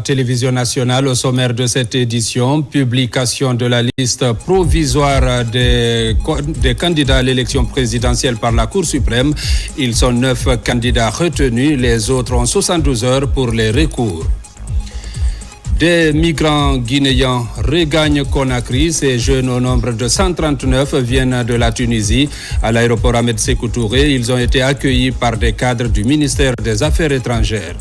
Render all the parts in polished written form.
Télévision nationale. Au sommaire de cette édition, publication de la liste provisoire des candidats à l'élection présidentielle par la Cour suprême. Ils sont 9 candidats retenus, les autres ont 72 heures pour les recours. Des migrants guinéens regagnent Conakry. Ces jeunes au nombre de 139 viennent de la Tunisie. À l'aéroport Ahmed Sékou Touré, ils ont été accueillis par des cadres du ministère des Affaires étrangères.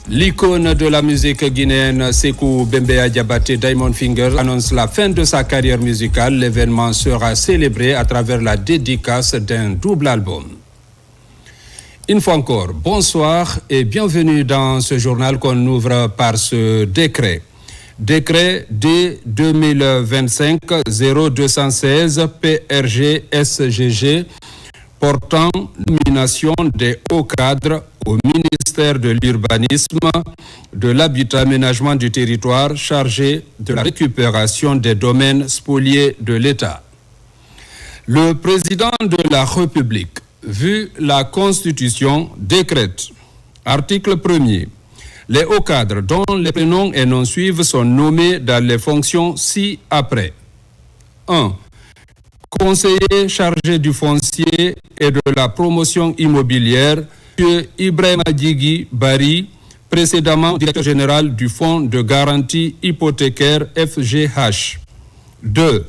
L'icône de la musique guinéenne Sékou Bembeya Diabaté Diamond Finger annonce la fin de sa carrière musicale. L'événement sera célébré à travers la dédicace d'un double album. Une fois encore, bonsoir et bienvenue dans ce journal qu'on ouvre par ce décret. Décret D2025-0216 PRG-SGG portant nomination des hauts cadres au ministère de l'Urbanisme, de l'Habitat, Aménagement du territoire chargé de la récupération des domaines spoliés de l'État. Le président de la République, vu la Constitution, décrète, article 1er, les hauts cadres dont les prénoms et noms suivent sont nommés dans les fonctions ci-après. 1. Conseiller chargé du foncier et de la promotion immobilière, M. Ibrahima Djigui Bari, précédemment directeur général du Fonds de garantie hypothécaire FGH. 2.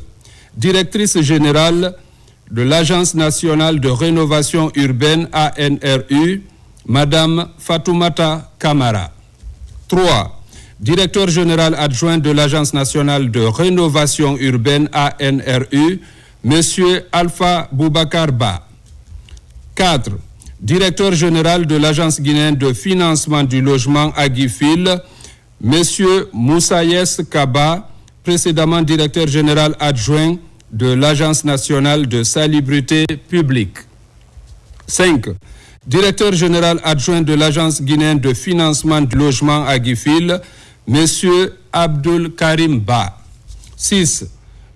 Directrice générale de l'Agence nationale de rénovation urbaine ANRU, Madame Fatoumata Kamara. 3. Directeur général adjoint de l'Agence nationale de rénovation urbaine ANRU, Monsieur Alpha Boubacar Ba. 4. Directeur général de l'Agence guinéenne de financement du logement Agifil, Monsieur Moussaïes Kaba, précédemment directeur général adjoint de l'Agence nationale de salubrité publique. 5. Directeur général adjoint de l'Agence guinéenne de financement du logement Agifil, Monsieur Abdul Karim Ba. 6.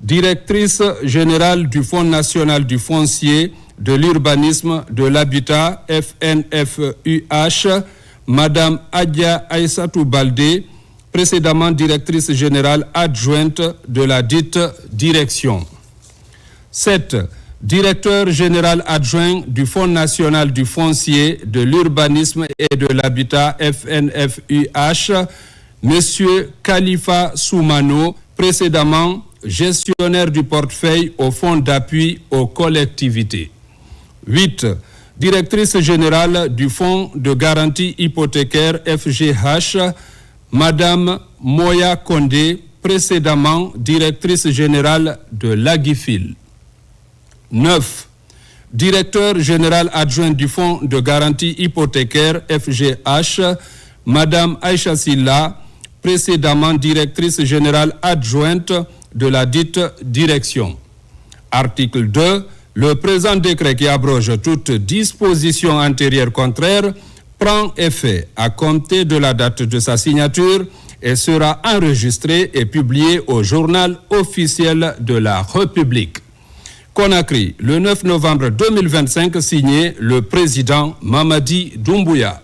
Directrice générale du Fonds national du foncier, de l'urbanisme, de l'habitat, FNFUH, Madame Adia Aïssatou Baldé, précédemment directrice générale adjointe de la dite direction. 7. Directeur général adjoint du Fonds national du foncier, de l'urbanisme et de l'habitat, FNFUH, Monsieur Khalifa Soumano, précédemment gestionnaire du portefeuille au Fonds d'appui aux collectivités. 8. Directrice générale du Fonds de garantie hypothécaire FGH, Madame Moya Kondé, précédemment directrice générale de l'Agifil. 9. Directeur général adjoint du Fonds de garantie hypothécaire FGH, Madame Aïcha Silla, précédemment directrice générale adjointe de la dite direction. Article 2. Le présent décret qui abroge toute disposition antérieure contraire prend effet à compter de la date de sa signature et sera enregistré et publié au journal officiel de la République. Conakry, le 9 novembre 2025, signé le président Mamadi Doumbouya.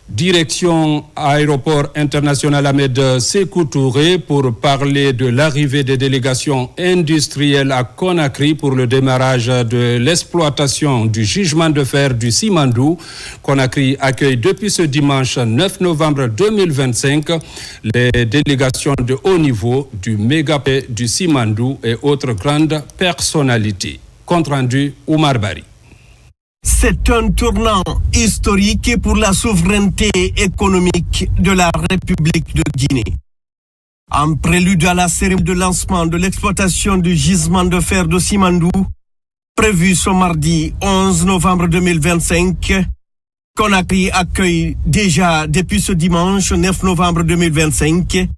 Direction aéroport international Ahmed Sékou Touré pour parler de l'arrivée des délégations industrielles à Conakry pour le démarrage de l'exploitation du gisement de fer du Simandou. Conakry accueille depuis ce dimanche 9 novembre 2025 les délégations de haut niveau du Mégapé du Simandou et autres grandes personnalités. Compte rendu Oumar Bari. C'est un tournant historique pour la souveraineté économique de la République de Guinée. En prélude à la cérémonie de lancement de l'exploitation du gisement de fer de Simandou, prévue ce mardi 11 novembre 2025, Conakry accueille déjà depuis ce dimanche 9 novembre 2025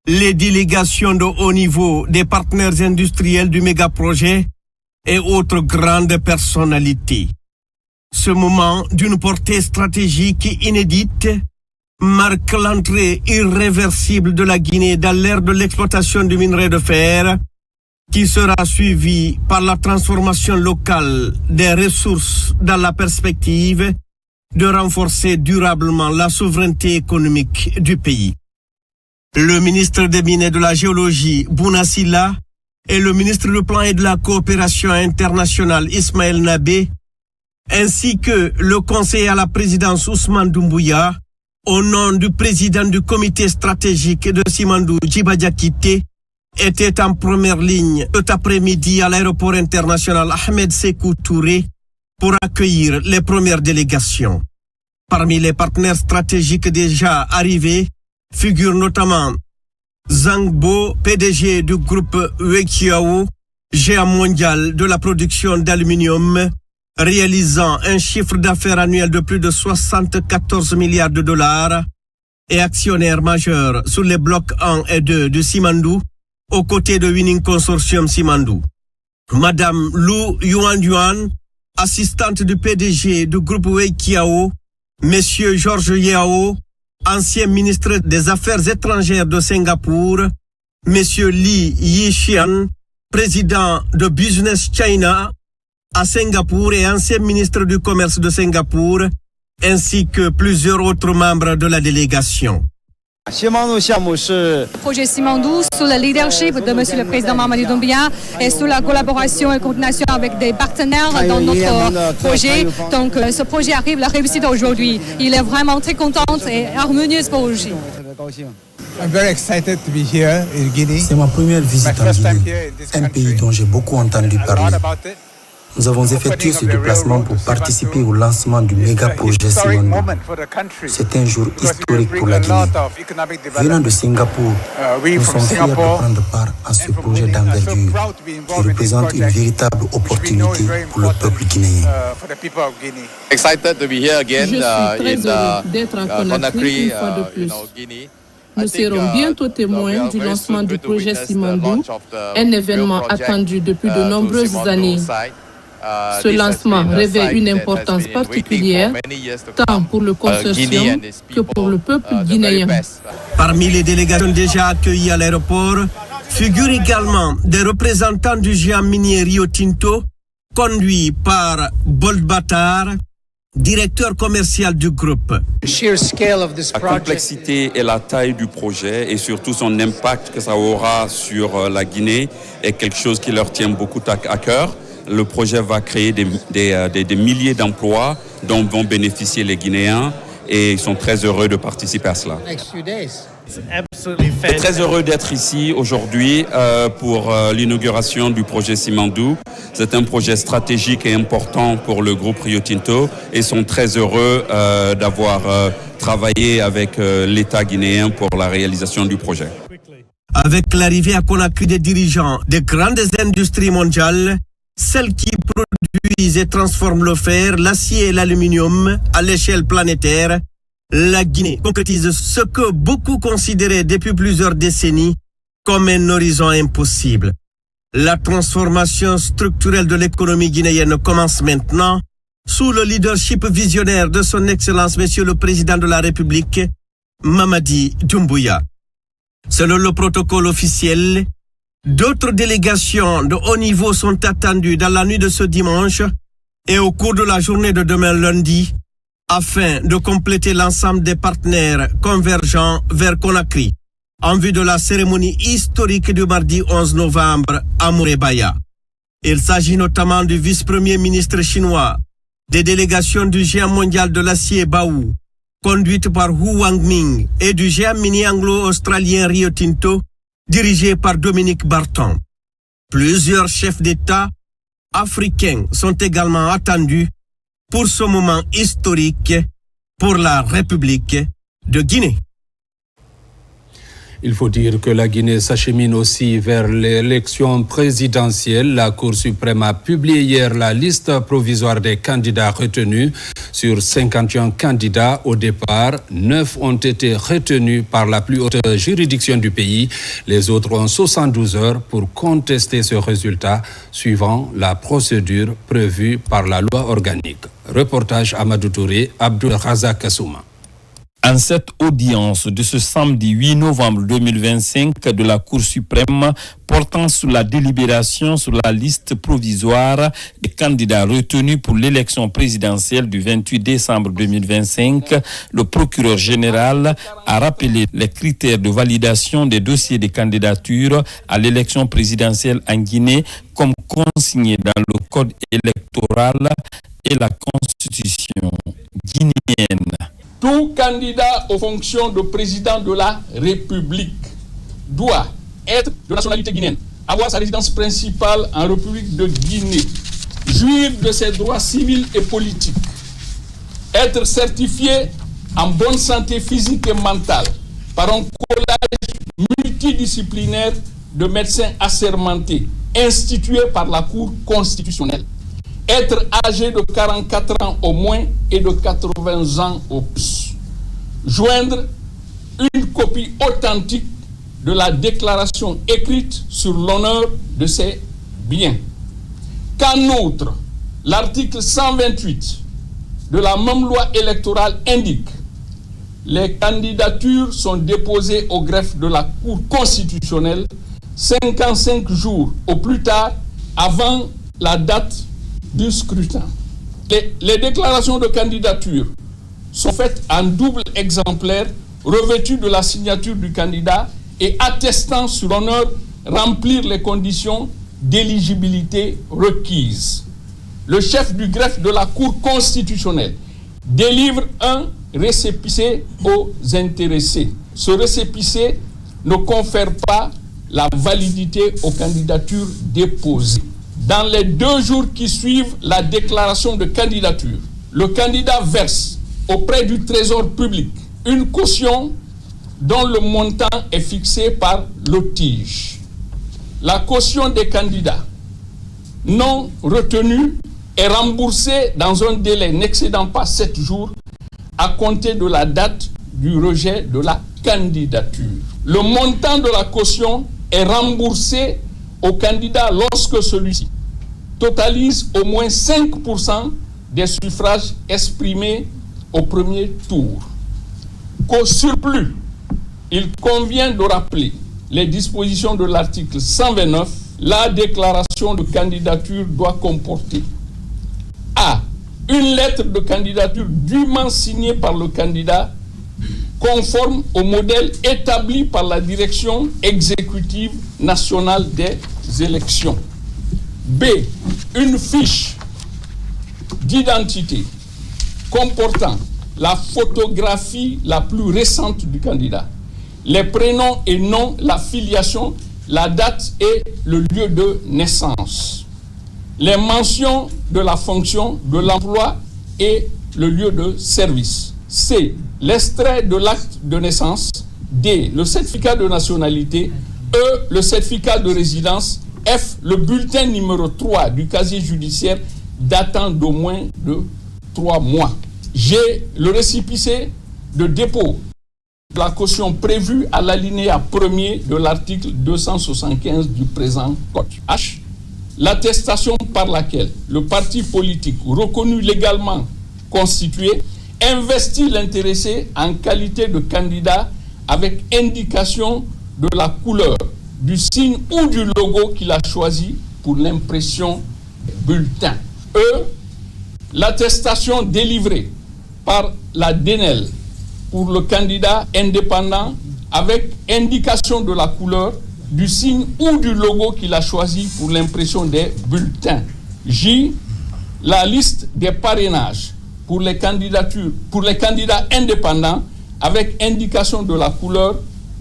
les délégations de haut niveau des partenaires industriels du méga-projet et autres grandes personnalités. Ce moment d'une portée stratégique inédite marque l'entrée irréversible de la Guinée dans l'ère de l'exploitation du minerai de fer, qui sera suivie par la transformation locale des ressources dans la perspective de renforcer durablement la souveraineté économique du pays. Le ministre des Mines et de la Géologie, Bouna Sylla, et le ministre du Plan et de la Coopération internationale, Ismaël Nabé, ainsi que le conseiller à la présidence Ousmane Doumbouya, au nom du président du comité stratégique de Simandou, Djiba Diakité, étaient en première ligne cet après-midi à l'aéroport international Ahmed Sékou Touré pour accueillir les premières délégations. Parmi les partenaires stratégiques déjà arrivés figurent notamment Zhang Bo, PDG du groupe Weiqiao, géant mondial de la production d'aluminium, réalisant un chiffre d'affaires annuel de plus de 74 milliards de dollars et actionnaire majeur sur les blocs 1 et 2 de Simandou, aux côtés de Winning Consortium Simandou. Madame Lou Yuan, assistante du PDG du groupe Weiqiao, Monsieur Georges Yao, ancien ministre des Affaires étrangères de Singapour, Monsieur Li Yixian, président de Business China à Singapour et ancien ministre du Commerce de Singapour, ainsi que plusieurs autres membres de la délégation. Le projet Simandou, sous le leadership de M. le Président Mamadi Doumbouya et sous la collaboration et coordination avec des partenaires dans notre projet. Donc ce projet arrive, la réussite aujourd'hui. Il est vraiment très content et harmonieuse pour aujourd'hui. C'est ma première visite en Guinée, un pays dont j'ai beaucoup entendu parler. Nous avons effectué ce déplacement pour participer au lancement du méga projet Simandou. C'est un jour historique pour la Guinée. Venant de Singapour, nous sommes fiers de prendre part à ce projet d'envergure qui représente une véritable opportunité pour le peuple guinéen. Je suis très heureux d'être à Conakry une fois de plus. Nous serons bientôt témoins du lancement du projet Simandou, un événement attendu depuis de nombreuses années. Ce lancement revêt une importance particulière, tant pour le consortium que pour le peuple guinéen. Parmi les délégations déjà accueillies à l'aéroport, figurent également des représentants du géant minier Rio Tinto, conduit par Bold Batar, directeur commercial du groupe. La complexité et la taille du projet et surtout son impact que ça aura sur la Guinée est quelque chose qui leur tient beaucoup à cœur. Le projet va créer des milliers d'emplois dont vont bénéficier les Guinéens et ils sont très heureux de participer à cela. Je suis très heureux d'être ici aujourd'hui pour l'inauguration du projet Simandou. C'est un projet stratégique et important pour le groupe Rio Tinto et sont très heureux d'avoir travaillé avec l'État guinéen pour la réalisation du projet. Avec l'arrivée à Conakry des dirigeants des grandes industries mondiales, celles qui produisent et transforment le fer, l'acier et l'aluminium à l'échelle planétaire, la Guinée concrétise ce que beaucoup considéraient depuis plusieurs décennies comme un horizon impossible. La transformation structurelle de l'économie guinéenne commence maintenant sous le leadership visionnaire de son Excellence Monsieur le Président de la République, Mamadi Doumbouya. Selon le protocole officiel, d'autres délégations de haut niveau sont attendues dans la nuit de ce dimanche et au cours de la journée de demain lundi, afin de compléter l'ensemble des partenaires convergents vers Conakry, en vue de la cérémonie historique du mardi 11 novembre à Mourébaya. Il s'agit notamment du vice-premier ministre chinois, des délégations du géant mondial de l'acier Baou, conduite par Hu Wangming, et du géant minier anglo-australien Rio Tinto, dirigé par Dominique Barton. Plusieurs chefs d'État africains sont également attendus pour ce moment historique pour la République de Guinée. Il faut dire que la Guinée s'achemine aussi vers l'élection présidentielle. La Cour suprême a publié hier la liste provisoire des candidats retenus. Sur 51 candidats au départ, 9 ont été retenus par la plus haute juridiction du pays. Les autres ont 72 heures pour contester ce résultat, suivant la procédure prévue par la loi organique. Reportage Amadou Touré, Abdul Razak Kassouma. En cette audience de ce samedi 8 novembre 2025 de la Cour suprême portant sur la délibération sur la liste provisoire des candidats retenus pour l'élection présidentielle du 28 décembre 2025, le procureur général a rappelé les critères de validation des dossiers de candidature à l'élection présidentielle en Guinée comme consigné dans le code électoral et la constitution guinéenne. Tout candidat aux fonctions de président de la République doit être de nationalité guinéenne, avoir sa résidence principale en République de Guinée, jouir de ses droits civils et politiques, être certifié en bonne santé physique et mentale par un collège multidisciplinaire de médecins assermentés institué par la Cour constitutionnelle, être âgé de 44 ans au moins et de 80 ans au plus. Joindre une copie authentique de la déclaration écrite sur l'honneur de ses biens. Qu'en outre, l'article 128 de la même loi électorale indique: les candidatures sont déposées au greffe de la Cour constitutionnelle 55 jours au plus tard avant la date du scrutin. Les déclarations de candidature sont faites en double exemplaire revêtu de la signature du candidat et attestant sur honneur remplir les conditions d'éligibilité requises. Le chef du greffe de la Cour constitutionnelle délivre un récépissé aux intéressés. Ce récépissé ne confère pas la validité aux candidatures déposées. Dans les 2 jours qui suivent la déclaration de candidature, le candidat verse auprès du Trésor public une caution dont le montant est fixé par l'OTIGE. La caution des candidats non retenus est remboursée dans un délai n'excédant pas 7 jours à compter de la date du rejet de la candidature. Le montant de la caution est remboursé au candidat lorsque celui-ci totalise au moins 5% des suffrages exprimés au premier tour. Qu'au surplus, il convient de rappeler les dispositions de l'article 129. La déclaration de candidature doit comporter A. Une lettre de candidature dûment signée par le candidat conforme au modèle établi par la Direction exécutive nationale des élections. B. Une fiche d'identité comportant la photographie la plus récente du candidat, les prénoms et noms, la filiation, la date et le lieu de naissance, les mentions de la fonction, de l'emploi et le lieu de service. C. L'extrait de l'acte de naissance. D. Le certificat de nationalité. E. Le certificat de résidence. F. Le bulletin numéro 3 du casier judiciaire datant d'au moins de 3 mois. G. Le récépissé de dépôt de la caution prévue à l'alinéa 1er de l'article 275 du présent code. H. L'attestation par laquelle le parti politique reconnu légalement constitué investit l'intéressé en qualité de candidat avec indication de la couleur, du signe ou du logo qu'il a choisi pour l'impression bulletin. E. L'attestation délivrée par la DENEL pour le candidat indépendant avec indication de la couleur, du signe ou du logo qu'il a choisi pour l'impression des bulletins. J. La liste des parrainages pour les candidats indépendants avec indication de la couleur,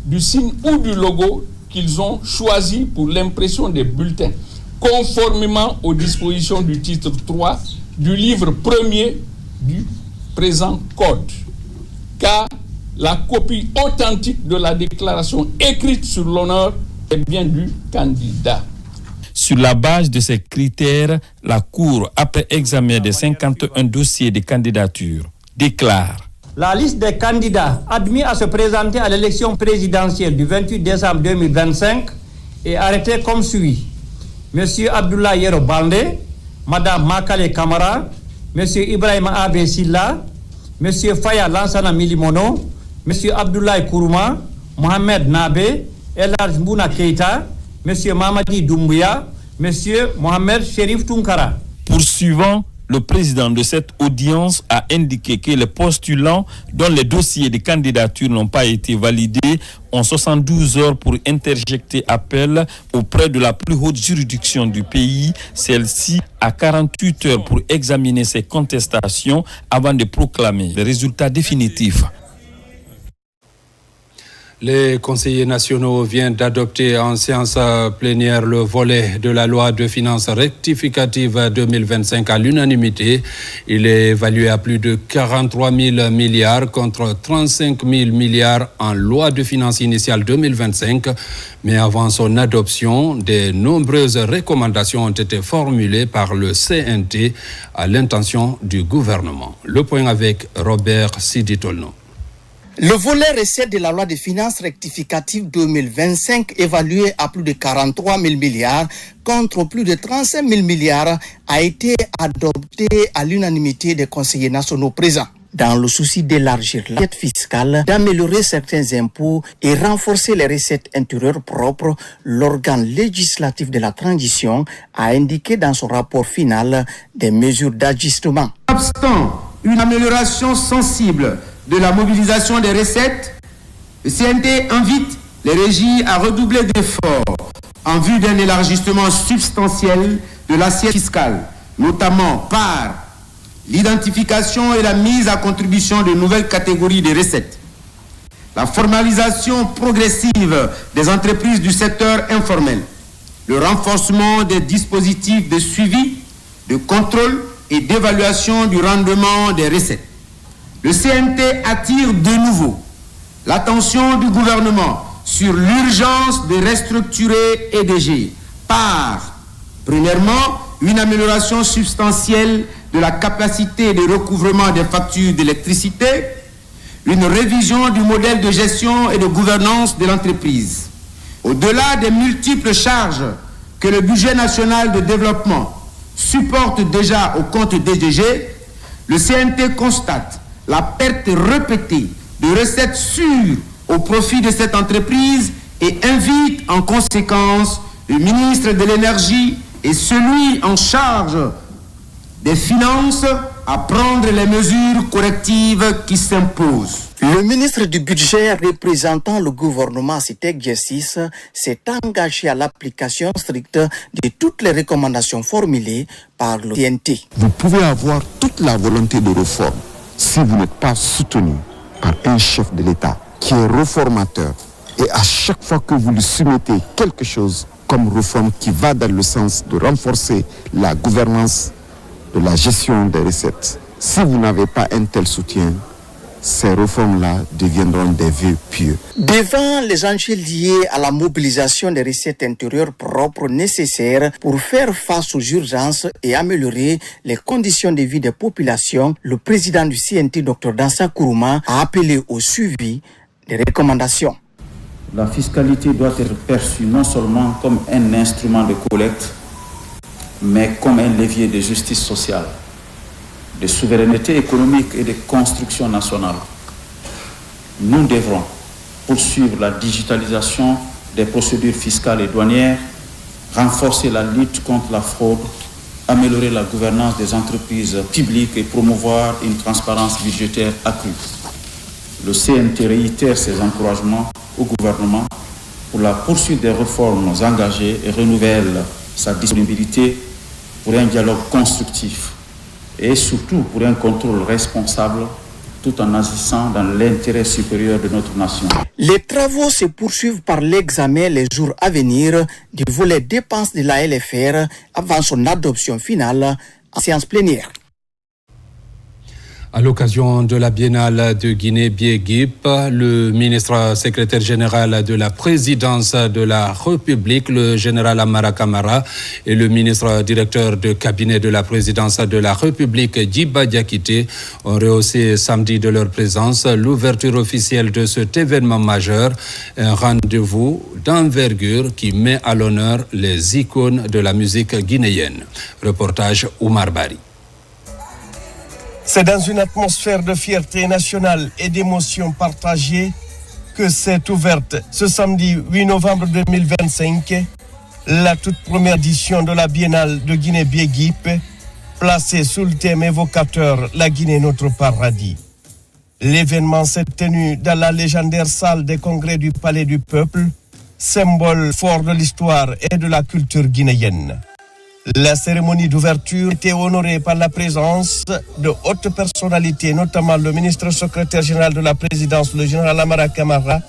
du signe ou du logo qu'ils ont choisi pour l'impression des bulletins, conformément aux dispositions du titre 3 du livre 1er du présent code. Car la copie authentique de la déclaration écrite sur l'honneur est bien du candidat. Sur la base de ces critères, la Cour, après examen des 51 dossiers de candidature, déclare: la liste des candidats admis à se présenter à l'élection présidentielle du 28 décembre 2025 est arrêtée comme suit. Monsieur Abdoulaye Yero Baldé, Madame Makale Kamara, Monsieur Ibrahima Abe Silla, Monsieur Faya Lansana Milimono, M. Abdoulaye Kourouma, Mohamed Nabé, Elhadj Mbouna Keïta, M. Mamadi Doumbouya, M. Mohamed Cherif Tounkara. Poursuivant, le président de cette audience a indiqué que les postulants dont les dossiers de candidature n'ont pas été validés ont 72 heures pour interjecter appel auprès de la plus haute juridiction du pays. Celle-ci a 48 heures pour examiner ces contestations avant de proclamer les résultats définitifs. Les conseillers nationaux viennent d'adopter en séance plénière le volet de la loi de finances rectificative 2025 à l'unanimité. Il est évalué à plus de 43 000 milliards contre 35 000 milliards en loi de finances initiale 2025. Mais avant son adoption, de nombreuses recommandations ont été formulées par le CNT à l'intention du gouvernement. Le point avec Robert Siditolno. Le volet recette de la loi de finances rectificative 2025, évalué à plus de 43 000 milliards contre plus de 35 000 milliards, a été adopté à l'unanimité des conseillers nationaux présents. Dans le souci d'élargir l'assiette fiscale, d'améliorer certains impôts et renforcer les recettes intérieures propres, l'organe législatif de la transition a indiqué dans son rapport final des mesures d'ajustement. Obstant une amélioration sensible de la mobilisation des recettes, le CNT invite les régies à redoubler d'efforts en vue d'un élargissement substantiel de l'assiette fiscale, notamment par l'identification et la mise à contribution de nouvelles catégories de recettes, la formalisation progressive des entreprises du secteur informel, le renforcement des dispositifs de suivi, de contrôle et d'évaluation du rendement des recettes. Le CNT attire de nouveau l'attention du gouvernement sur l'urgence de restructurer EDG par, premièrement, une amélioration substantielle de la capacité de recouvrement des factures d'électricité, une révision du modèle de gestion et de gouvernance de l'entreprise. Au-delà des multiples charges que le budget national de développement supporte déjà au compte DGG, le CNT constate la perte répétée de recettes sûres au profit de cette entreprise et invite en conséquence le ministre de l'Énergie et celui en charge des Finances à prendre les mesures correctives qui s'imposent. Le ministre du Budget représentant le gouvernement à cet exercice s'est engagé à l'application stricte de toutes les recommandations formulées par le CNT. Vous pouvez avoir toute la volonté de réforme si vous n'êtes pas soutenu par un chef de l'État qui est réformateur et à chaque fois que vous lui soumettez quelque chose comme réforme qui va dans le sens de renforcer la gouvernance de la gestion des recettes, si vous n'avez pas un tel soutien, ces réformes-là deviendront des vœux pieux. Devant les enjeux liés à la mobilisation des recettes intérieures propres nécessaires pour faire face aux urgences et améliorer les conditions de vie des populations, le président du CNT, Dr Dansa Kourouma, a appelé au suivi des recommandations. La fiscalité doit être perçue non seulement comme un instrument de collecte, mais comme un levier de justice sociale, de souveraineté économique et de construction nationale. Nous devrons poursuivre la digitalisation des procédures fiscales et douanières, renforcer la lutte contre la fraude, améliorer la gouvernance des entreprises publiques et promouvoir une transparence budgétaire accrue. Le CNT réitère ses encouragements au gouvernement pour la poursuite des réformes engagées et renouvelle sa disponibilité pour un dialogue constructif et surtout pour un contrôle responsable tout en agissant dans l'intérêt supérieur de notre nation. Les travaux se poursuivent par l'examen les jours à venir du volet dépenses de la LFR avant son adoption finale en séance plénière. À l'occasion de la Biennale de Guinée-Biéguip, le ministre secrétaire général de la présidence de la République, le général Amara Kamara, et le ministre directeur de cabinet de la présidence de la République, Djiba Diakité, ont rehaussé samedi de leur présence l'ouverture officielle de cet événement majeur, un rendez-vous d'envergure qui met à l'honneur les icônes de la musique guinéenne. Reportage Oumar Bari. C'est dans une atmosphère de fierté nationale et d'émotion partagée que s'est ouverte ce samedi 8 novembre 2025 la toute première édition de la Biennale de Guinée-Biéguip, placée sous le thème évocateur « La Guinée, notre paradis ». L'événement s'est tenu dans la légendaire salle des congrès du Palais du Peuple, symbole fort de l'histoire et de la culture guinéenne. La cérémonie d'ouverture était honorée par la présence de hautes personnalités, notamment le ministre secrétaire général de la présidence, le général Amara Kamara,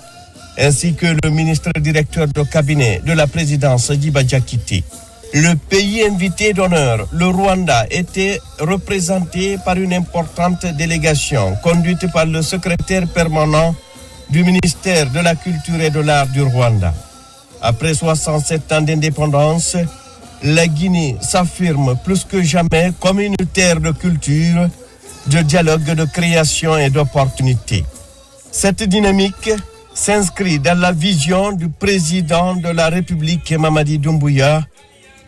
ainsi que le ministre directeur de cabinet de la présidence, Diba Diakité. Le pays invité d'honneur, le Rwanda, était représenté par une importante délégation conduite par le secrétaire permanent du ministère de la Culture et de l'Art du Rwanda. Après 67 ans d'indépendance, la Guinée s'affirme plus que jamais comme une terre de culture, de dialogue, de création et d'opportunité. Cette dynamique s'inscrit dans la vision du président de la République, Mamadi Doumbouya,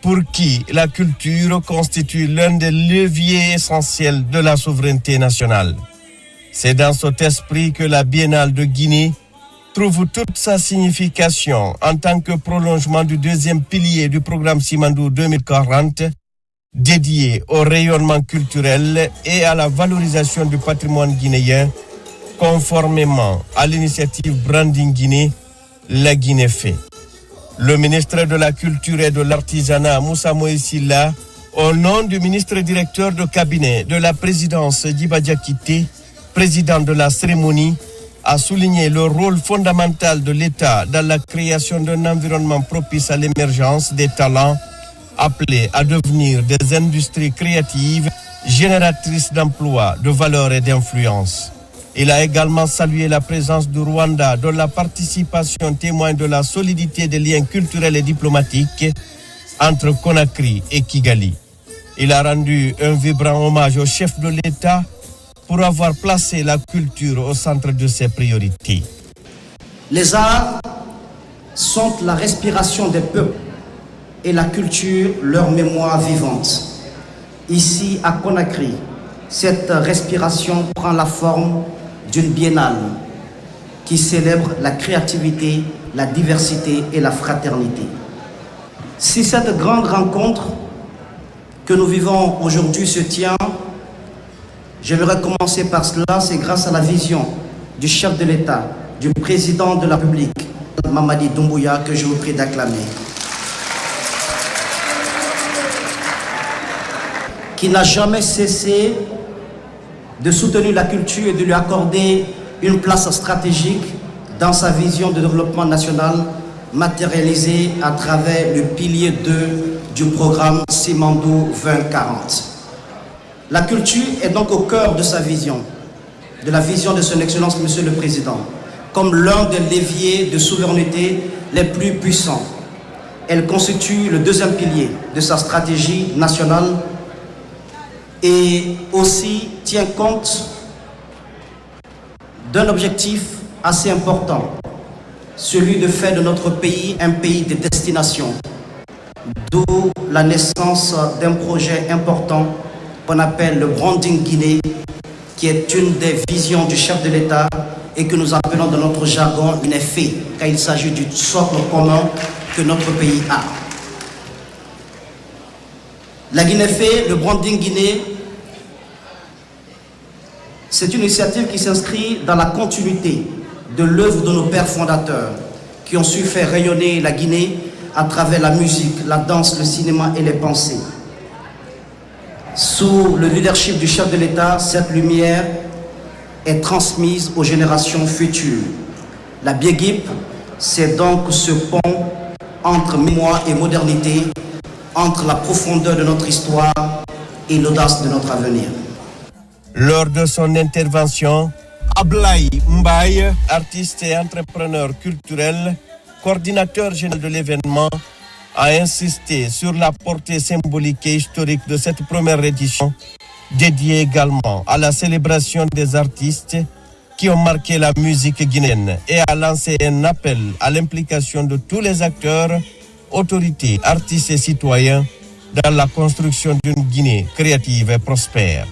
pour qui la culture constitue l'un des leviers essentiels de la souveraineté nationale. C'est dans cet esprit que la Biennale de Guinée trouve toute sa signification en tant que prolongement du deuxième pilier du programme Simandou 2040, dédié au rayonnement culturel et à la valorisation du patrimoine guinéen, conformément à l'initiative Branding Guinée, la Guinée fait. Le ministre de la Culture et de l'Artisanat, Moussa Moïsila, au nom du ministre directeur de cabinet de la présidence, Diba Diakité, président de la cérémonie, a souligné le rôle fondamental de l'État dans la création d'un environnement propice à l'émergence des talents appelés à devenir des industries créatives, génératrices d'emplois, de valeur et d'influence. Il a également salué la présence du Rwanda, dont la participation témoigne de la solidité des liens culturels et diplomatiques entre Conakry et Kigali. Il a rendu un vibrant hommage au chef de l'État pour avoir placé la culture au centre de ses priorités. Les arts sont la respiration des peuples et la culture leur mémoire vivante. Ici, à Conakry, cette respiration prend la forme d'une biennale qui célèbre la créativité, la diversité et la fraternité. Si cette grande rencontre que nous vivons aujourd'hui se tient, j'aimerais commencer par cela, c'est grâce à la vision du chef de l'État, du président de la République, Mamadi Doumbouya, que je vous prie d'acclamer, qui n'a jamais cessé de soutenir la culture et de lui accorder une place stratégique dans sa vision de développement national matérialisée à travers le pilier 2 du programme Simandou 2040. La culture est donc au cœur de sa vision, de la vision de son Excellence Monsieur le Président, comme l'un des leviers de souveraineté les plus puissants. Elle constitue le deuxième pilier de sa stratégie nationale et aussi tient compte d'un objectif assez important, celui de faire de notre pays un pays de destination, d'où la naissance d'un projet important qu'on appelle le Branding Guinée, qui est une des visions du chef de l'État et que nous appelons dans notre jargon une effet, car il s'agit du socle commun que notre pays a. La Guinée fait, le Branding Guinée, c'est une initiative qui s'inscrit dans la continuité de l'œuvre de nos pères fondateurs qui ont su faire rayonner la Guinée à travers la musique, la danse, le cinéma et les pensées. Sous le leadership du chef de l'État, cette lumière est transmise aux générations futures. La Biéguip, c'est donc ce pont entre mémoire et modernité, entre la profondeur de notre histoire et l'audace de notre avenir. Lors de son intervention, Ablaye Mbaye, artiste et entrepreneur culturel, coordinateur général de l'événement, a insisté sur la portée symbolique et historique de cette première édition, dédiée également à la célébration des artistes qui ont marqué la musique guinéenne et a lancé un appel à l'implication de tous les acteurs, autorités, artistes et citoyens dans la construction d'une Guinée créative et prospère.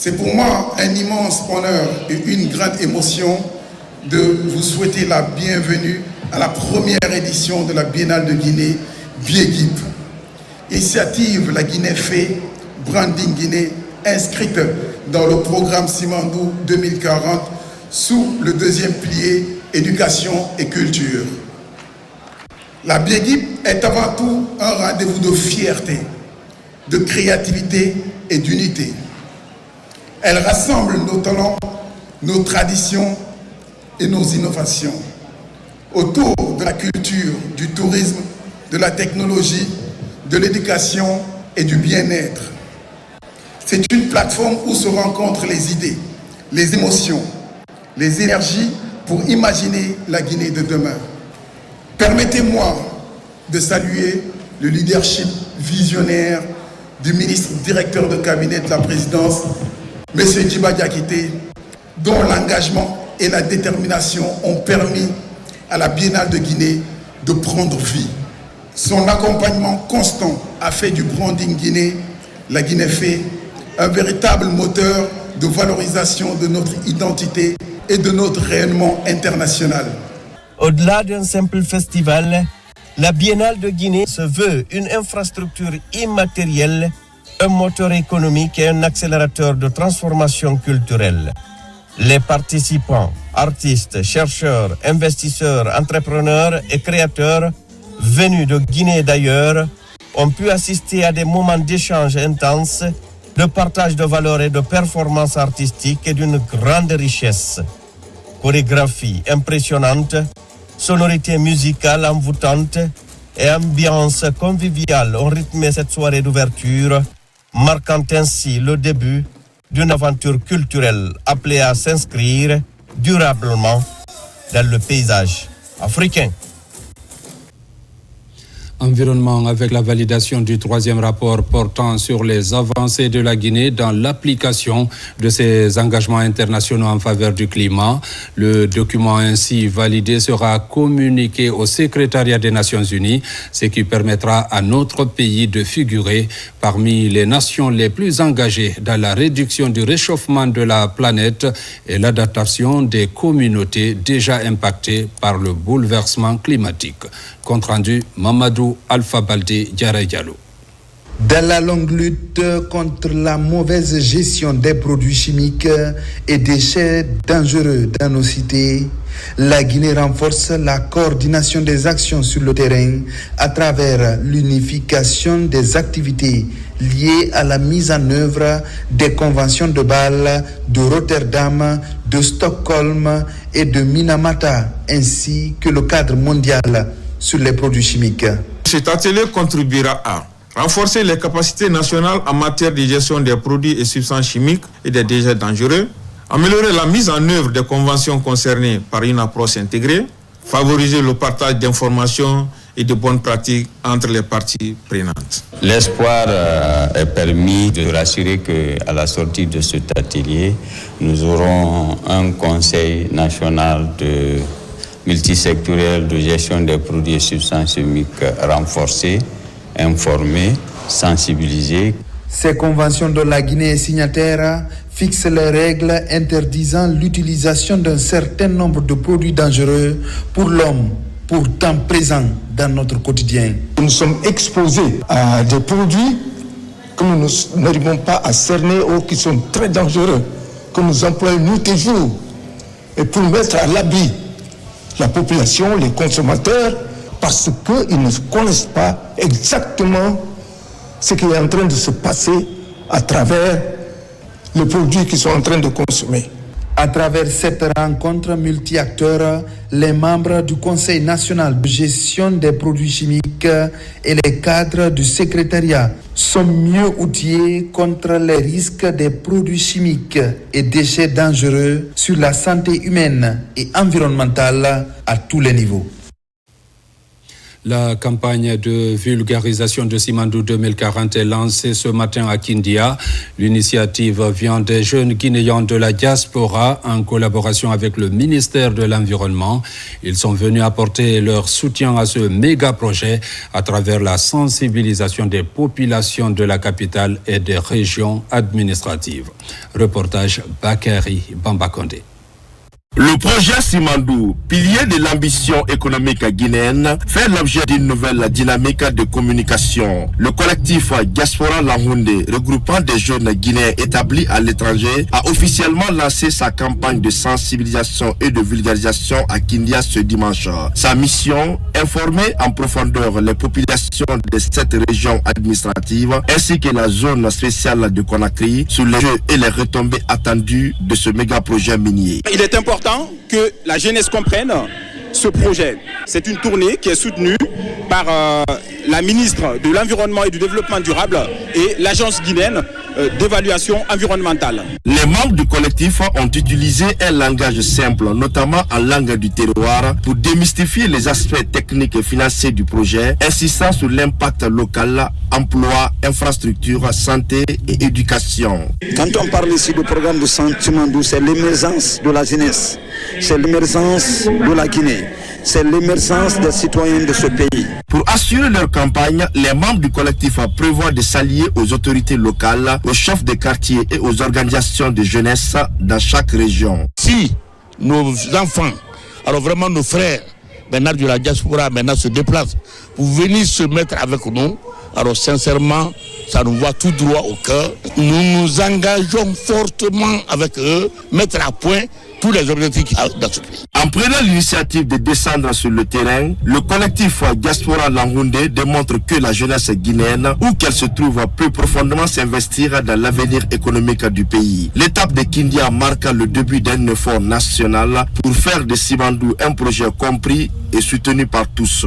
C'est pour moi un immense honneur et une grande émotion de vous souhaiter la bienvenue à la première édition de la Biennale de Guinée, Biegip. Initiative La Guinée fait, Branding Guinée, inscrite dans le programme Simandou 2040 sous le deuxième pilier éducation et culture. La Biegip est avant tout un rendez-vous de fierté, de créativité et d'unité. Elle rassemble nos talents, nos traditions et nos innovations autour de la culture, du tourisme, de la technologie, de l'éducation et du bien-être. C'est une plateforme où se rencontrent les idées, les émotions, les énergies pour imaginer la Guinée de demain. Permettez-moi de saluer le leadership visionnaire du ministre directeur de cabinet de la présidence, M. Djiba Diakité, dont l'engagement et la détermination ont permis à la Biennale de Guinée de prendre vie. Son accompagnement constant a fait du branding Guinée, la Guinée fait, un véritable moteur de valorisation de notre identité et de notre rayonnement international. Au-delà d'un simple festival, la Biennale de Guinée se veut une infrastructure immatérielle, un moteur économique et un accélérateur de transformation culturelle. Les participants, artistes, chercheurs, investisseurs, entrepreneurs et créateurs venus de Guinée et d'ailleurs ont pu assister à des moments d'échange intenses, de partage de valeurs et de performances artistiques et d'une grande richesse. Chorégraphie impressionnante, sonorités musicales envoûtantes et ambiance conviviale ont rythmé cette soirée d'ouverture, marquant ainsi le début d'une aventure culturelle appelée à s'inscrire durablement dans le paysage africain. Environnement avec la validation du troisième rapport portant sur les avancées de la Guinée dans l'application de ses engagements internationaux en faveur du climat. Le document ainsi validé sera communiqué au secrétariat des Nations Unies, ce qui permettra à notre pays de figurer parmi les nations les plus engagées dans la réduction du réchauffement de la planète et l'adaptation des communautés déjà impactées par le bouleversement climatique. Compte rendu, Mamadou Alpha Baldé Diarra-Diallo. Dans la longue lutte contre la mauvaise gestion des produits chimiques et déchets dangereux dans nos cités, la Guinée renforce la coordination des actions sur le terrain à travers l'unification des activités liées à la mise en œuvre des conventions de Bâle, de Rotterdam, de Stockholm et de Minamata, ainsi que le cadre mondial sur les produits chimiques. Cet atelier contribuera à renforcer les capacités nationales en matière de gestion des produits et substances chimiques et des déchets dangereux, améliorer la mise en œuvre des conventions concernées par une approche intégrée, favoriser le partage d'informations et de bonnes pratiques entre les parties prenantes. L'espoir est permis de rassurer qu'à la sortie de cet atelier, nous aurons un conseil national multisectoriel de gestion des produits et substances chimiques renforcé, informé, sensibilisé. Ces conventions dont la Guinée est signataire fixent les règles interdisant l'utilisation d'un certain nombre de produits dangereux pour l'homme, pourtant présents dans notre quotidien. Nous sommes exposés à des produits que nous n'arrivons pas à cerner ou qui sont très dangereux, que nous employons nuit et jour, et pour mettre à l'abri la population, les consommateurs, parce qu'ils ne connaissent pas exactement ce qui est en train de se passer à travers les produits qu'ils sont en train de consommer. À travers cette rencontre multi-acteurs, les membres du Conseil national de gestion des produits chimiques et les cadres du secrétariat sont mieux outillés contre les risques des produits chimiques et déchets dangereux sur la santé humaine et environnementale à tous les niveaux. La campagne de vulgarisation de Simandou 2040 est lancée ce matin à Kindia. L'initiative vient des jeunes Guinéens de la diaspora en collaboration avec le ministère de l'Environnement. Ils sont venus apporter leur soutien à ce méga projet à travers la sensibilisation des populations de la capitale et des régions administratives. Reportage Bakary Bambakonde. Le projet Simandou, pilier de l'ambition économique guinéenne, fait l'objet d'une nouvelle dynamique de communication. Le collectif Diaspora Langoundé, regroupant des jeunes Guinéens établis à l'étranger, a officiellement lancé sa campagne de sensibilisation et de vulgarisation à Kindia ce dimanche. Sa mission, informer en profondeur les populations de cette région administrative ainsi que la zone spéciale de Conakry sur les jeux et les retombées attendues de ce méga projet minier. Il est important que la jeunesse comprenne ce projet. C'est une tournée qui est soutenue par la ministre de l'Environnement et du Développement durable et l'Agence guinéenne d'évaluation environnementale. Les membres du collectif ont utilisé un langage simple, notamment en langue du terroir, pour démystifier les aspects techniques et financiers du projet, insistant sur l'impact local, emploi, infrastructure, santé et éducation. Quand on parle ici du programme de Simandou, c'est l'émergence de la jeunesse, c'est l'émergence de la Guinée, c'est l'émergence des citoyens de ce pays. Pour assurer leur campagne, les membres du collectif prévoient de s'allier aux autorités locales, aux chefs de quartier et aux organisations de jeunesse dans chaque région. Si nos enfants, alors vraiment nos frères, maintenant de la diaspora, maintenant se déplacent pour venir se mettre avec nous, alors sincèrement, ça nous va tout droit au cœur. Nous nous engageons fortement avec eux, mettre à point tous les objectifs dans ce pays. En prenant l'initiative de descendre sur le terrain, le collectif Diaspora Langoundé démontre que la jeunesse guinéenne, où qu'elle se trouve, peut profondément s'investir dans l'avenir économique du pays. L'étape de Kindia marque le début d'un effort national pour faire de Simandou un projet compris et soutenu par tous.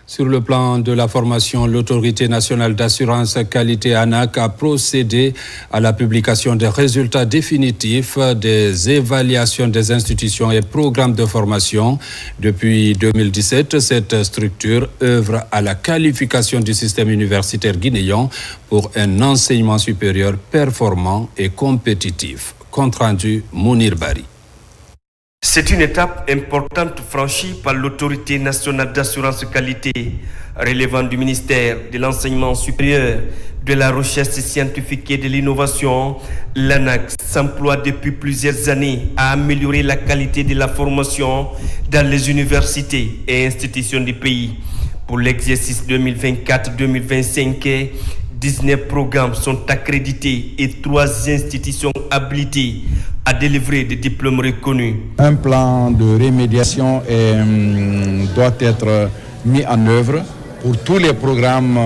Sur le plan de la formation, l'Autorité nationale d'assurance qualité ANAQ a procédé à la publication des résultats définitifs des évaluations des institutions et programmes de formation. Depuis 2017, cette structure œuvre à la qualification du système universitaire guinéen pour un enseignement supérieur performant et compétitif. Compte rendu Mounir Bari. C'est une étape importante franchie par l'Autorité nationale d'assurance qualité, relevant du ministère de l'Enseignement supérieur, de la recherche scientifique et de l'innovation. L'ANAQ s'emploie depuis plusieurs années à améliorer la qualité de la formation dans les universités et institutions du pays. Pour l'exercice 2024-2025, 19 programmes sont accrédités et 3 institutions habilitées à délivrer des diplômes reconnus. Un plan de rémédiation doit être mis en œuvre pour tous les programmes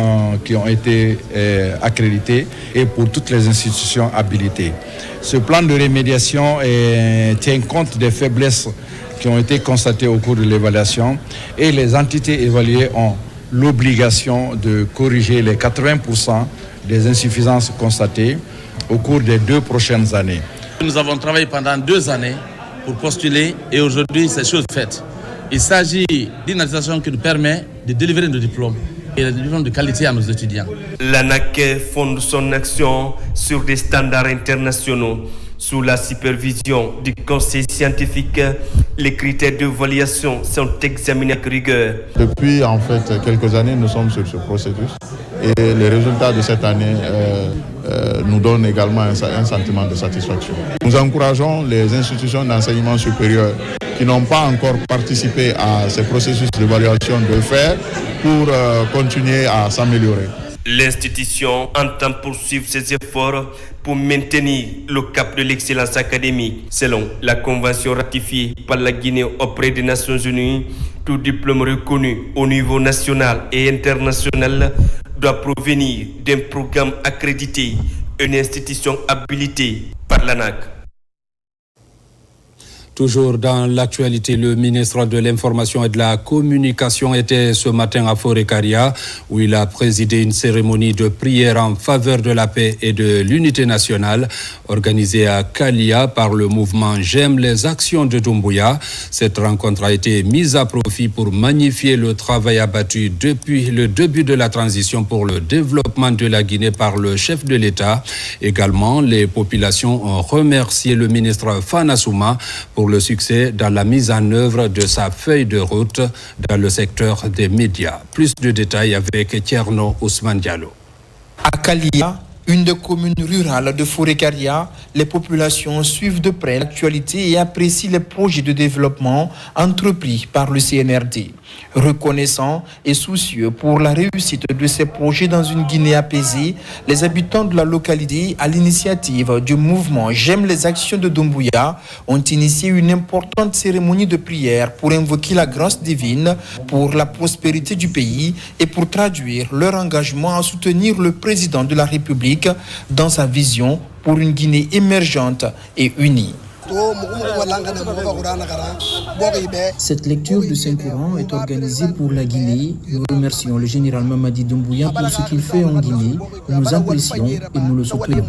qui ont été accrédités et pour toutes les institutions habilitées. Ce plan de rémédiation tient compte des faiblesses qui ont été constatées au cours de l'évaluation et les entités évaluées ont l'obligation de corriger les 80% des insuffisances constatées au cours des 2 prochaines années. Nous avons travaillé pendant 2 années pour postuler et aujourd'hui c'est chose faite. Il s'agit d'une attestation qui nous permet de délivrer nos diplômes et des diplômes de qualité à nos étudiants. L'ANAQ fonde son action sur des standards internationaux. Sous la supervision du conseil scientifique, les critères d'évaluation sont examinés avec rigueur. Depuis en fait quelques années, nous sommes sur ce processus et les résultats de cette année nous donnent également un sentiment de satisfaction. Nous encourageons les institutions d'enseignement supérieur qui n'ont pas encore participé à ces processus d'évaluation de le faire pour continuer à s'améliorer. L'institution entend poursuivre ses efforts pour maintenir le cap de l'excellence académique. Selon la convention ratifiée par la Guinée auprès des Nations Unies, tout diplôme reconnu au niveau national et international doit provenir d'un programme accrédité, une institution habilitée par l'ANAQ. Toujours dans l'actualité, le ministre de l'Information et de la Communication était ce matin à Forêt-Caria, où il a présidé une cérémonie de prière en faveur de la paix et de l'unité nationale, organisée à Kalia par le mouvement J'aime les actions de Doumbouya. Cette rencontre a été mise à profit pour magnifier le travail abattu depuis le début de la transition pour le développement de la Guinée par le chef de l'État. Également, les populations ont remercié le ministre Fana Souma pour le succès dans la mise en œuvre de sa feuille de route dans le secteur des médias. Plus de détails avec Tierno Ousmane Diallo. À Kalia, une des communes rurales de Forêt-Caria, les populations suivent de près l'actualité et apprécient les projets de développement entrepris par le CNRD. Reconnaissants et soucieux pour la réussite de ces projets dans une Guinée apaisée, les habitants de la localité, à l'initiative du mouvement J'aime les actions de Doumbouya, ont initié une importante cérémonie de prière pour invoquer la grâce divine pour la prospérité du pays et pour traduire leur engagement à soutenir le président de la République dans sa vision pour une Guinée émergente et unie. Cette lecture du Saint-Courant est organisée pour la Guinée. Nous remercions le général Mamadi Doumbouya pour ce qu'il fait en Guinée. Nous apprécions et nous le soutenons.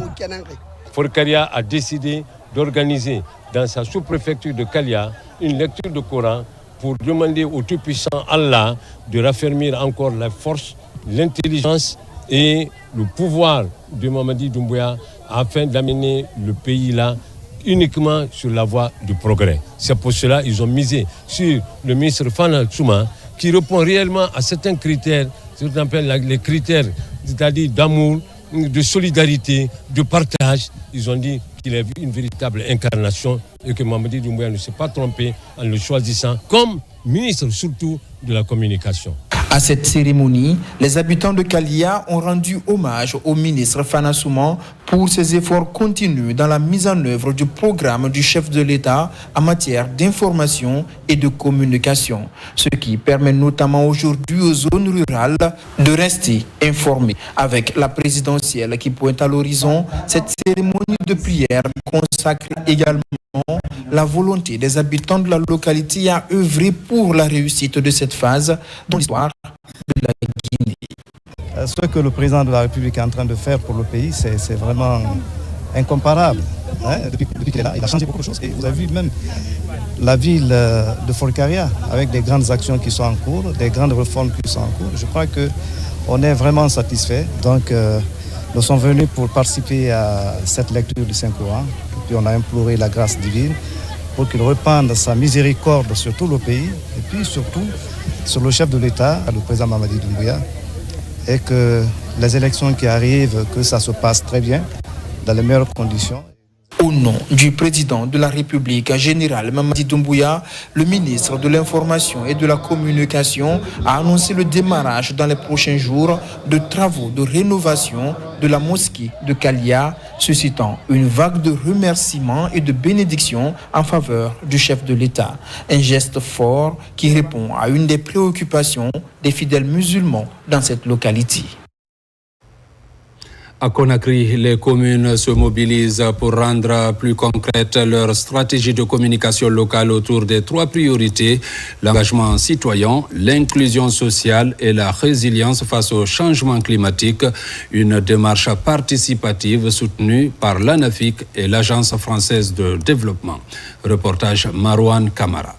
Forêt-Caria a décidé d'organiser dans sa sous-préfecture de Kalia une lecture du Coran pour demander au Tout-Puissant Allah de raffermir encore la force, l'intelligence et le pouvoir de Mamadi Doumbouya afin d'amener le pays là uniquement sur la voie du progrès. C'est pour cela qu'ils ont misé sur le ministre Fana Souma qui répond réellement à certains critères, ce qu'on appelle les critères, c'est-à-dire d'amour, de solidarité, de partage. Ils ont dit qu'il est une véritable incarnation et que Mamadi Doumbouya ne s'est pas trompé en le choisissant comme ministre surtout de la communication. À cette cérémonie, les habitants de Kalia ont rendu hommage au ministre Fana Souma pour ses efforts continus dans la mise en œuvre du programme du chef de l'État en matière d'information et de communication, ce qui permet notamment aujourd'hui aux zones rurales de rester informées. Avec la présidentielle qui pointe à l'horizon, cette cérémonie de prière consacre également la volonté des habitants de la localité à œuvrer pour la réussite de cette phase dans l'histoire de la Guinée. Ce que le président de la République est en train de faire pour le pays, c'est vraiment incomparable. Depuis qu'il est là, il a changé beaucoup de choses. Et vous avez vu même la ville de Forêt-Caria avec des grandes actions qui sont en cours, des grandes réformes qui sont en cours. Je crois qu'on est vraiment satisfait. Donc, nous sommes venus pour participer à cette lecture du Saint-Courant. Puis on a imploré la grâce divine pour qu'il répande sa miséricorde sur tout le pays et puis surtout sur le chef de l'État, le président Mamadi Doumbouya, et que les élections qui arrivent, que ça se passe très bien, dans les meilleures conditions. Au nom du président de la République, général Mamadi Doumbouya, le ministre de l'Information et de la Communication a annoncé le démarrage dans les prochains jours de travaux de rénovation de la mosquée de Kalia, suscitant une vague de remerciements et de bénédictions en faveur du chef de l'État. Un geste fort qui répond à une des préoccupations des fidèles musulmans dans cette localité. À Conakry, les communes se mobilisent pour rendre plus concrète leur stratégie de communication locale autour des 3 priorités, l'engagement citoyen, l'inclusion sociale et la résilience face au changement climatique, une démarche participative soutenue par l'ANAFIC et l'Agence française de développement. Reportage Marouane Kamara.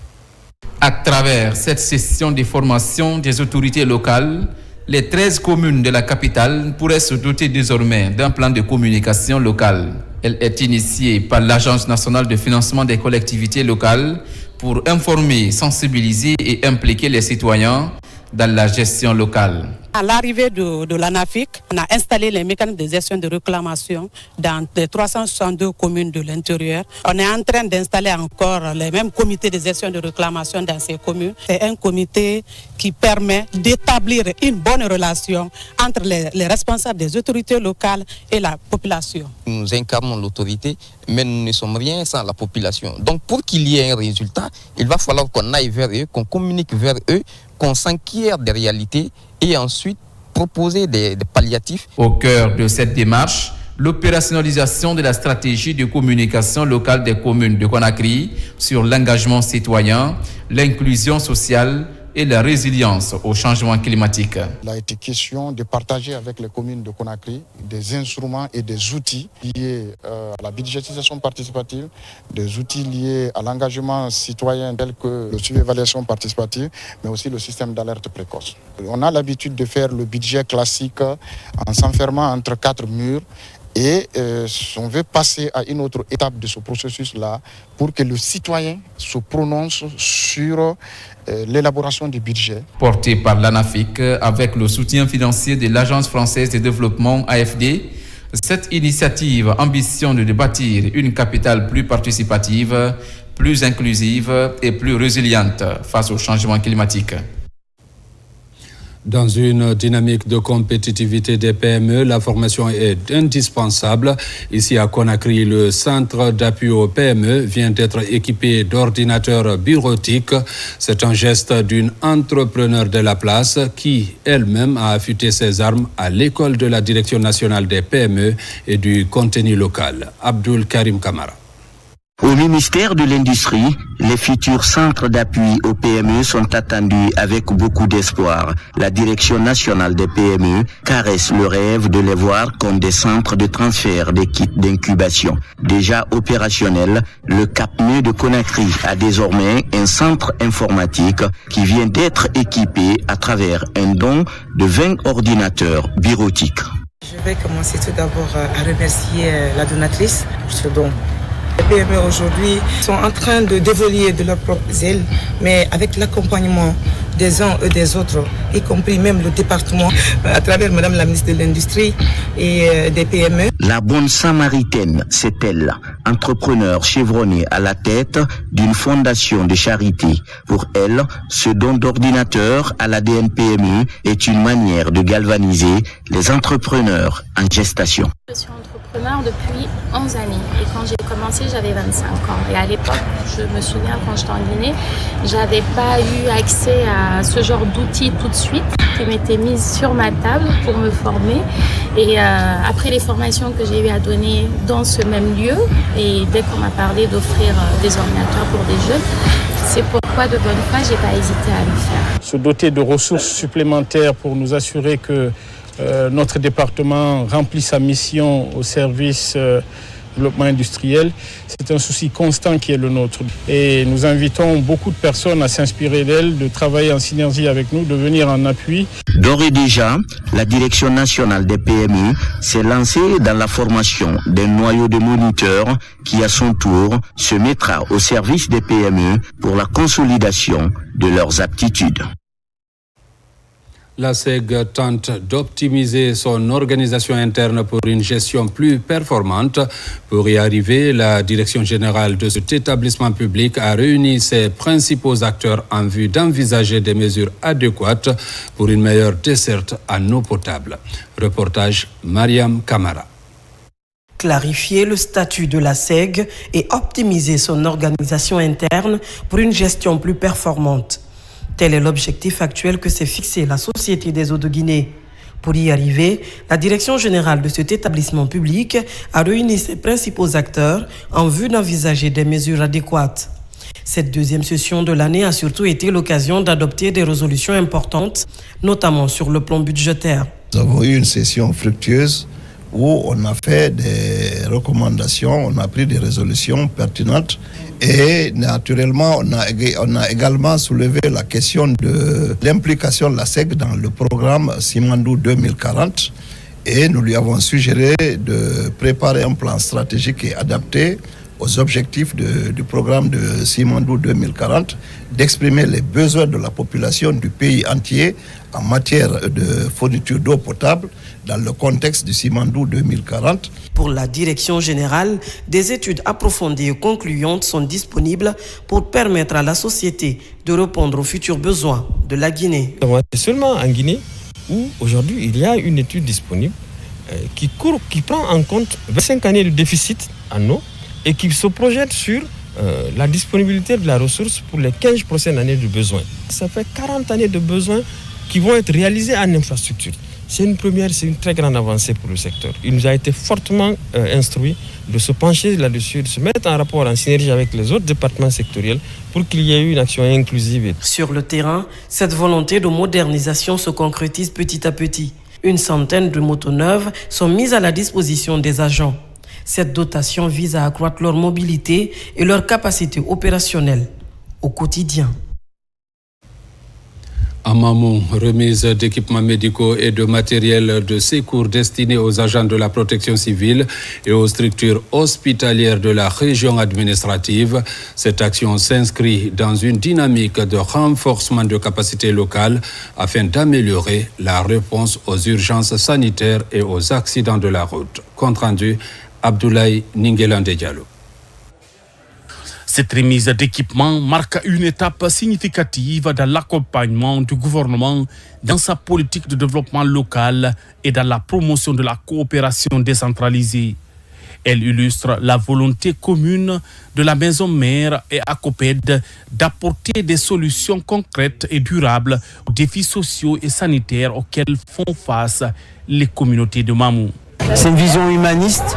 À travers cette session de formation des autorités locales, les 13 communes de la capitale pourraient se doter désormais d'un plan de communication locale. Elle est initiée par l'Agence nationale de financement des collectivités locales pour informer, sensibiliser et impliquer les citoyens dans la gestion locale. À l'arrivée de l'ANAFIC, on a installé les mécanismes de gestion de réclamation dans les 362 communes de l'intérieur. On est en train d'installer encore les mêmes comités de gestion de réclamation dans ces communes. C'est un comité qui permet d'établir une bonne relation entre les responsables des autorités locales et la population. Nous incarnons l'autorité, mais nous ne sommes rien sans la population. Donc pour qu'il y ait un résultat, il va falloir qu'on aille vers eux, qu'on communique vers eux, qu'on s'inquiète des réalités et ensuite proposer des palliatifs. Au cœur de cette démarche, l'opérationnalisation de la stratégie de communication locale des communes de Conakry sur l'engagement citoyen, l'inclusion sociale et la résilience au changement climatique. Il a été question de partager avec les communes de Conakry des instruments et des outils liés à la budgétisation participative, des outils liés à l'engagement citoyen tel que le suivi-évaluation participative, mais aussi le système d'alerte précoce. On a l'habitude de faire le budget classique en s'enfermant entre 4 murs. Et on veut passer à une autre étape de ce processus-là pour que le citoyen se prononce sur l'élaboration du budget. Porté par l'ANAFIC avec le soutien financier de l'Agence française de développement AFD, cette initiative ambitionne de bâtir une capitale plus participative, plus inclusive et plus résiliente face au changement climatique. Dans une dynamique de compétitivité des PME, la formation est indispensable. Ici à Conakry, le centre d'appui aux PME vient d'être équipé d'ordinateurs bureautiques. C'est un geste d'une entrepreneur de la place qui elle-même a affûté ses armes à l'école de la Direction nationale des PME et du contenu local. Abdul Karim Kamara. Au ministère de l'Industrie, les futurs centres d'appui aux PME sont attendus avec beaucoup d'espoir. La Direction nationale des PME caresse le rêve de les voir comme des centres de transfert des kits d'incubation. Déjà opérationnel, le CAPME de Conakry a désormais un centre informatique qui vient d'être équipé à travers un don de 20 ordinateurs bureautiques. Je vais commencer tout d'abord à remercier la donatrice pour ce don. Les PME aujourd'hui sont en train de dévoler de leurs propres ailes, mais avec l'accompagnement des uns et des autres, y compris même le département, à travers Madame la ministre de l'Industrie et des PME. La bonne samaritaine, c'est elle, entrepreneur chevronnée à la tête d'une fondation de charité. Pour elle, ce don d'ordinateur à la DNPME est une manière de galvaniser les entrepreneurs en gestation. Je suis entrepreneur depuis 11 années et quand j'ai commencé, j'avais 25 ans. Et à l'époque, je me souviens quand j'étais en Guinée, j'avais pas eu accès à ce genre d'outils tout de suite qui m'étaient mises sur ma table pour me former. Et après les formations que j'ai eu à donner dans ce même lieu, et dès qu'on m'a parlé d'offrir des ordinateurs pour des jeunes, c'est pourquoi de bonne foi, j'ai pas hésité à le faire. Se doter de ressources supplémentaires pour nous assurer que notre département remplit sa mission au service développement industriel, c'est un souci constant qui est le nôtre. Et nous invitons beaucoup de personnes à s'inspirer d'elle, de travailler en synergie avec nous, de venir en appui. D'ores et déjà, la Direction nationale des PME s'est lancée dans la formation d'un noyau de moniteurs qui, à son tour, se mettra au service des PME pour la consolidation de leurs aptitudes. La SEG tente d'optimiser son organisation interne pour une gestion plus performante. Pour y arriver, la Direction générale de cet établissement public a réuni ses principaux acteurs en vue d'envisager des mesures adéquates pour une meilleure desserte en eau potable. Reportage Mariam Kamara. Clarifier le statut de la SEG et optimiser son organisation interne pour une gestion plus performante. Tel est l'objectif actuel que s'est fixé la Société des eaux de Guinée. Pour y arriver, la direction générale de cet établissement public a réuni ses principaux acteurs en vue d'envisager des mesures adéquates. Cette deuxième session de l'année a surtout été l'occasion d'adopter des résolutions importantes, notamment sur le plan budgétaire. Nous avons eu une session fructueuse où on a fait des recommandations, on a pris des résolutions pertinentes et naturellement on a également soulevé la question de l'implication de la SEG dans le programme Simandou 2040 et nous lui avons suggéré de préparer un plan stratégique et adapté aux objectifs du programme de Simandou 2040, d'exprimer les besoins de la population du pays entier en matière de fourniture d'eau potable dans le contexte du Simandou 2040. Pour la direction générale, des études approfondies et concluantes sont disponibles pour permettre à la société de répondre aux futurs besoins de la Guinée. C'est seulement en Guinée où aujourd'hui il y a une étude disponible qui prend en compte 25 années de déficit en eau et qui se projette sur la disponibilité de la ressource pour les 15 prochaines années de besoins. Ça fait 40 années de besoins qui vont être réalisés en infrastructure. c'est une première, c'est une très grande avancée pour le secteur. Il nous a été fortement instruit de se pencher là-dessus, de se mettre en rapport, en synergie avec les autres départements sectoriels pour qu'il y ait une action inclusive. Sur le terrain, cette volonté de modernisation se concrétise petit à petit. Une centaine de motos neuves sont mises à la disposition des agents. Cette dotation vise à accroître leur mobilité et leur capacité opérationnelle au quotidien. À Mamou, remise d'équipements médicaux et de matériel de secours destinés aux agents de la protection civile et aux structures hospitalières de la région administrative. Cette action s'inscrit dans une dynamique de renforcement de capacités locales afin d'améliorer la réponse aux urgences sanitaires et aux accidents de la route. Compte rendu, Abdoulaye Ningelande Diallo. Cette remise d'équipement marque une étape significative dans l'accompagnement du gouvernement dans sa politique de développement local et dans la promotion de la coopération décentralisée. Elle illustre la volonté commune de la maison mère et ACOPED d'apporter des solutions concrètes et durables aux défis sociaux et sanitaires auxquels font face les communautés de Mamou. C'est une vision humaniste,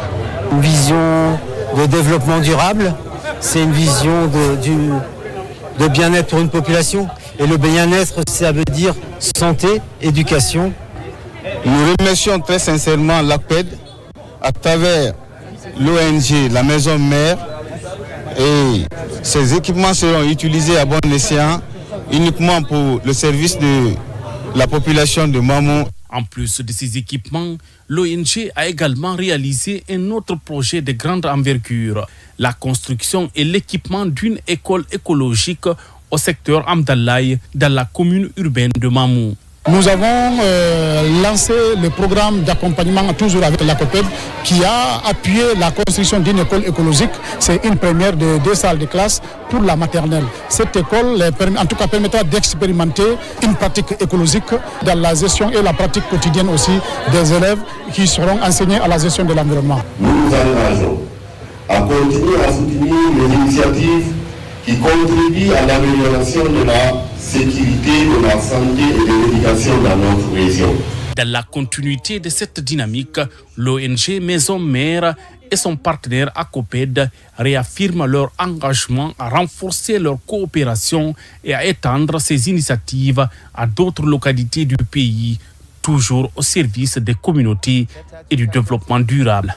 une vision de développement durable. C'est une vision de bien-être pour une population. Et le bien-être, ça veut dire santé, éducation. Nous remercions très sincèrement l'ACPED à travers l'ONG, la maison mère. Et ces équipements seront utilisés à bon escient uniquement pour le service de la population de Mamou. En plus de ces équipements, l'ONG a également réalisé un autre projet de grande envergure, la construction et l'équipement d'une école écologique au secteur Amdallaye dans la commune urbaine de Mamou. Nous avons lancé le programme d'accompagnement toujours avec l'ACOPED qui a appuyé la construction d'une école écologique. C'est une première de 2 salles de classe pour la maternelle. Cette école en tout cas permettra d'expérimenter une pratique écologique dans la gestion et la pratique quotidienne aussi des élèves qui seront enseignés à la gestion de l'environnement. Nous nous engageons à continuer à soutenir les initiatives qui contribuent à l'amélioration de la sécurité, de la santé et de l'éducation dans notre région. Dans la continuité de cette dynamique, l'ONG Maison Mère et son partenaire ACOPED réaffirment leur engagement à renforcer leur coopération et à étendre ces initiatives à d'autres localités du pays, toujours au service des communautés et du développement durable.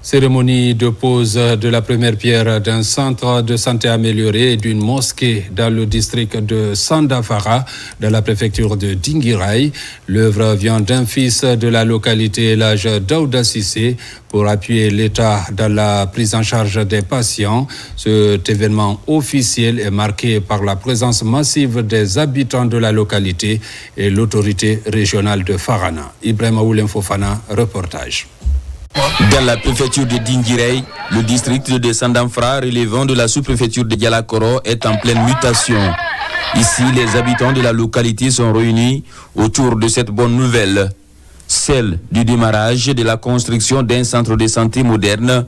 Cérémonie de pose de la première pierre d'un centre de santé amélioré et d'une mosquée dans le district de Sandafara, dans la préfecture de Dinguiraye. L'œuvre vient d'un fils de la localité, l'âge Daouda Sissé, pour appuyer l'État dans la prise en charge des patients. Cet événement officiel est marqué par la présence massive des habitants de la localité et l'autorité régionale de Farana. Ibrahima Oulem Fofana, reportage. Dans la préfecture de Dinguiraye, le district de Sandafara relevant de la sous-préfecture de Dialakoro est en pleine mutation. Ici, les habitants de la localité sont réunis autour de cette bonne nouvelle, celle du démarrage de la construction d'un centre de santé moderne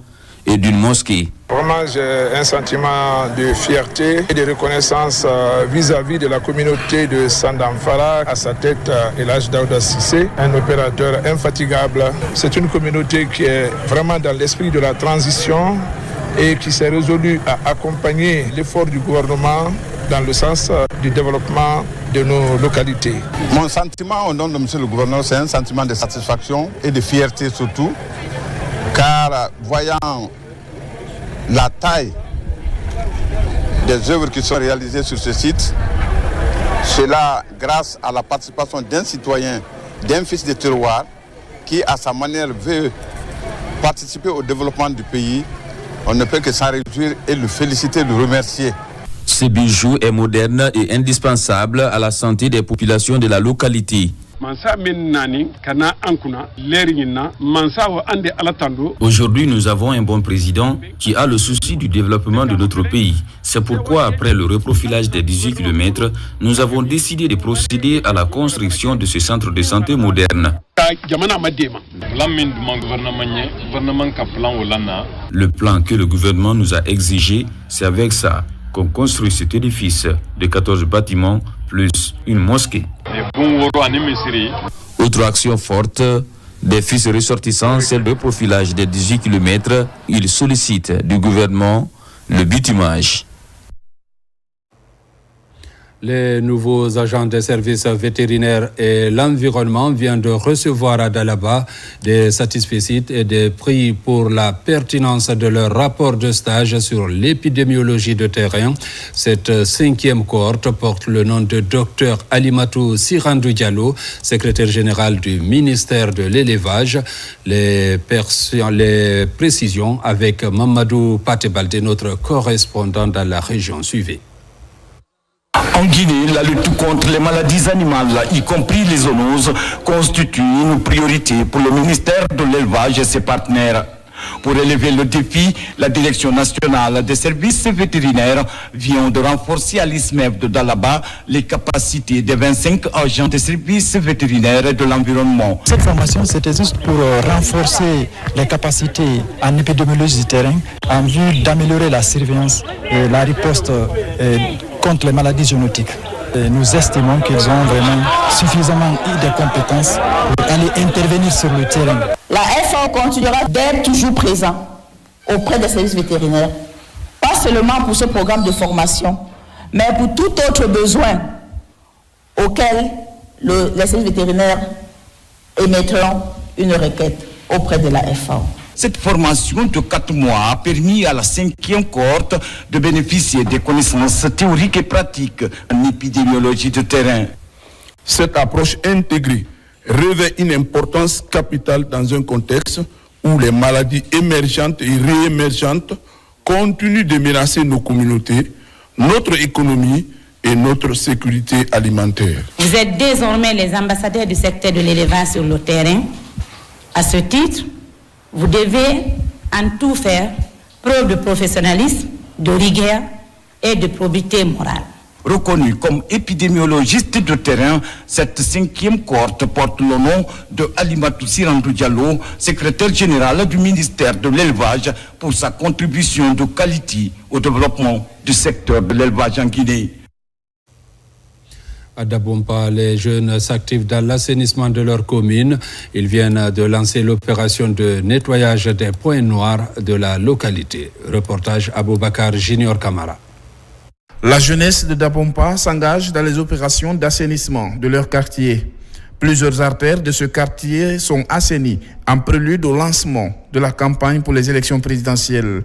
et d'une mosquée. Vraiment, j'ai un sentiment de fierté et de reconnaissance vis-à-vis de la communauté de Sandafara. À sa tête, Elhadj Daouda Sissé, un opérateur infatigable. C'est une communauté qui est vraiment dans l'esprit de la transition et qui s'est résolue à accompagner l'effort du gouvernement dans le sens du développement de nos localités. Mon sentiment au nom de M. le gouverneur, c'est un sentiment de satisfaction et de fierté surtout, car voyant la taille des œuvres qui sont réalisées sur ce site, cela grâce à la participation d'un citoyen, d'un fils de terroir, qui à sa manière veut participer au développement du pays, on ne peut que s'en réjouir et le féliciter, le remercier. Ce bijou est moderne et indispensable à la santé des populations de la localité. Aujourd'hui, nous avons un bon président qui a le souci du développement de notre pays. C'est pourquoi, après le reprofilage des 18 km, nous avons décidé de procéder à la construction de ce centre de santé moderne. Le plan que le gouvernement nous a exigé, c'est avec ça qu'on construit cet édifice de 14 bâtiments plus une mosquée. Autre action forte, des fils ressortissants, celle de profilage des 18 km. Ils sollicitent du gouvernement le bitumage. Les nouveaux agents des services vétérinaires et l'environnement viennent de recevoir à Dalaba des satisfecits et des prix pour la pertinence de leur rapport de stage sur l'épidémiologie de terrain. Cette 5e cohorte porte le nom de Dr Alimatou Sirandou Diallo, secrétaire général du ministère de l'élevage. Les précisions avec Mamadou Patebalde, notre correspondant dans la région. Suivez. En Guinée, la lutte contre les maladies animales, y compris les zoonoses, constitue une priorité pour le ministère de l'élevage et ses partenaires. Pour relever le défi, la Direction nationale des services vétérinaires vient de renforcer à l'ISMEF de Dalaba les capacités des 25 agents des services vétérinaires et de l'environnement. Cette formation, c'était juste pour renforcer les capacités en épidémiologie du terrain en vue d'améliorer la surveillance et la riposte contre les maladies zoonotiques. Et nous estimons qu'ils ont vraiment suffisamment de compétences pour aller intervenir sur le terrain. La FAO continuera d'être toujours présent auprès des services vétérinaires, pas seulement pour ce programme de formation, mais pour tout autre besoin auquel les services vétérinaires émettront une requête auprès de la FAO. Cette formation de 4 mois a permis à la 5e cohorte de bénéficier des connaissances théoriques et pratiques en épidémiologie de terrain. Cette approche intégrée revêt une importance capitale dans un contexte où les maladies émergentes et réémergentes continuent de menacer nos communautés, notre économie et notre sécurité alimentaire. Vous êtes désormais les ambassadeurs du secteur de l'élevage sur le terrain. À ce titre, vous devez en tout faire preuve de professionnalisme, de rigueur et de probité morale. Reconnu comme épidémiologiste de terrain, cette 5e cohorte porte le nom de Alimatou Sirandou Diallo, secrétaire général du ministère de l'élevage, pour sa contribution de qualité au développement du secteur de l'élevage en Guinée. À Dabompa, les jeunes s'activent dans l'assainissement de leur commune. Ils viennent de lancer l'opération de nettoyage des points noirs de la localité. Reportage Aboubakar Junior Kamara. La jeunesse de Dabompa s'engage dans les opérations d'assainissement de leur quartier. Plusieurs artères de ce quartier sont assainies en prélude au lancement de la campagne pour les élections présidentielles.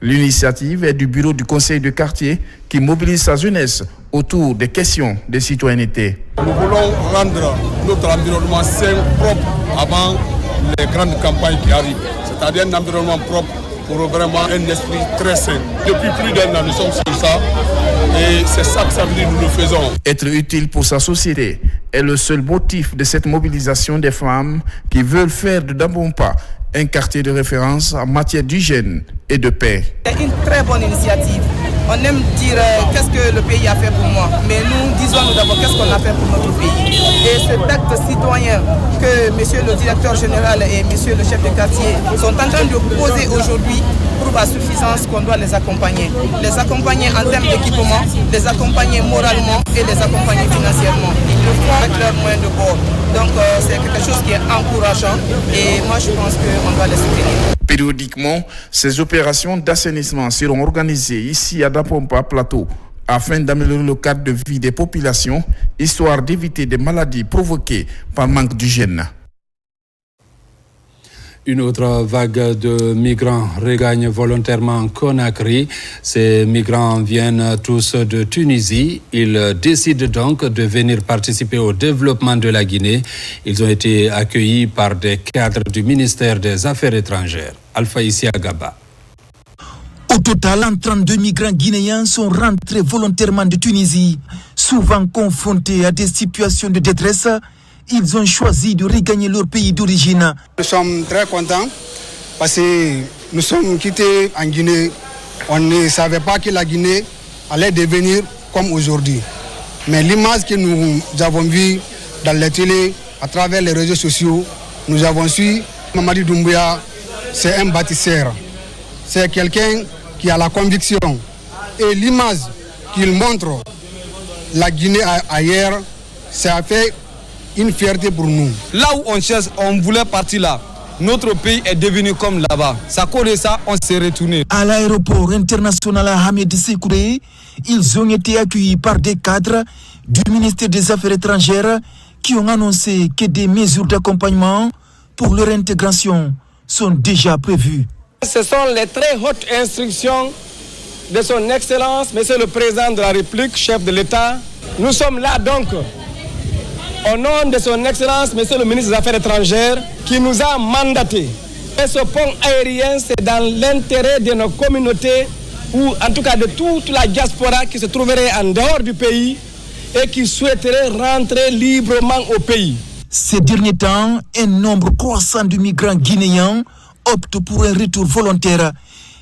L'initiative est du bureau du conseil de quartier qui mobilise sa jeunesse autour des questions de citoyenneté. Nous voulons rendre notre environnement sain, propre avant les grandes campagnes qui arrivent. C'est-à-dire un environnement propre pour vraiment un esprit très sain. Depuis plus d'un an, nous sommes sur ça et c'est ça que ça veut dire que nous le faisons. Être utile pour sa société est le seul motif de cette mobilisation des femmes qui veulent faire de Dabompa un quartier de référence en matière d'hygiène et de paix. C'est une très bonne initiative. On aime dire qu'est-ce que le pays a fait pour moi, mais nous disons d'abord qu'est-ce qu'on a fait pour notre pays. Et cet acte citoyen que monsieur le directeur général et monsieur le chef de quartier sont en train de poser aujourd'hui prouve à suffisance qu'on doit les accompagner. Les accompagner en termes d'équipement, les accompagner moralement et les accompagner financièrement. Ils le font avec leurs moyens de bord. Donc c'est quelque chose qui est encourageant et moi je pense qu'on doit les soutenir. Périodiquement, ces opérations d'assainissement seront organisées ici à Dabompa Plateau afin d'améliorer le cadre de vie des populations, histoire d'éviter des maladies provoquées par manque d'hygiène. Une autre vague de migrants regagne volontairement Conakry. Ces migrants viennent tous de Tunisie. Ils décident donc de venir participer au développement de la Guinée. Ils ont été accueillis par des cadres du ministère des Affaires étrangères. Alpha Issia Gaba. Au total, 32 migrants guinéens sont rentrés volontairement de Tunisie. Souvent confrontés à des situations de détresse, ils ont choisi de regagner leur pays d'origine. Nous sommes très contents parce que nous sommes quittés en Guinée. On ne savait pas que la Guinée allait devenir comme aujourd'hui. Mais l'image que nous avons vue dans les télé, à travers les réseaux sociaux, nous avons su que Mamadi Doumbouya, c'est un bâtisseur. C'est quelqu'un qui a la conviction. Et l'image qu'il montre la Guinée ailleurs, ça a fait une fierté pour nous. Là où on cherche, on voulait partir là. Notre pays est devenu comme là-bas. Ça cause ça, on s'est retourné. À l'aéroport international Ahmed Sékouré, ils ont été accueillis par des cadres du ministère des Affaires étrangères qui ont annoncé que des mesures d'accompagnement pour leur intégration sont déjà prévues. Ce sont les très hautes instructions de son Excellence, Monsieur le Président de la République, chef de l'État. Nous sommes là donc au nom de son Excellence, Monsieur le ministre des Affaires étrangères, qui nous a mandaté. Et ce pont aérien, c'est dans l'intérêt de nos communautés, ou en tout cas de toute la diaspora qui se trouverait en dehors du pays et qui souhaiterait rentrer librement au pays. Ces derniers temps, un nombre croissant de migrants guinéens optent pour un retour volontaire,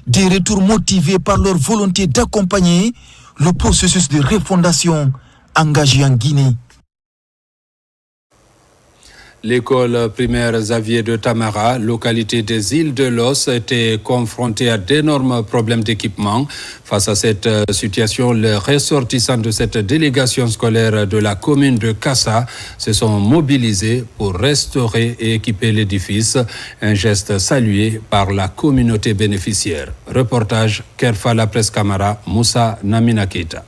des retours motivés par leur volonté d'accompagner le processus de refondation engagé en Guinée. L'école primaire Xavier de Tamara, localité des îles de Los, était confrontée à d'énormes problèmes d'équipement. Face à cette situation, les ressortissants de cette délégation scolaire de la commune de Kassa se sont mobilisés pour restaurer et équiper l'édifice, un geste salué par la communauté bénéficiaire. Reportage Kerfala Presse Camara, Moussa Naminakita.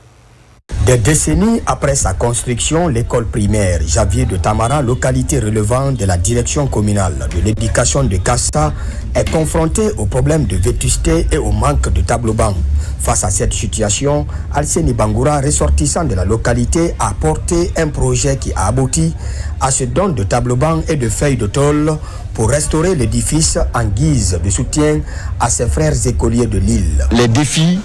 Des décennies après sa construction, l'école primaire Xavier de Tamara, localité relevant de la direction communale de l'éducation de Kassa, est confrontée aux problèmes de vétusté et au manque de tableau-banc. Face à cette situation, Alseni Bangoura, ressortissant de la localité, a porté un projet qui a abouti à ce don de tableau-banc et de feuilles de tôle pour restaurer l'édifice en guise de soutien à ses frères écoliers de l'île. Les défis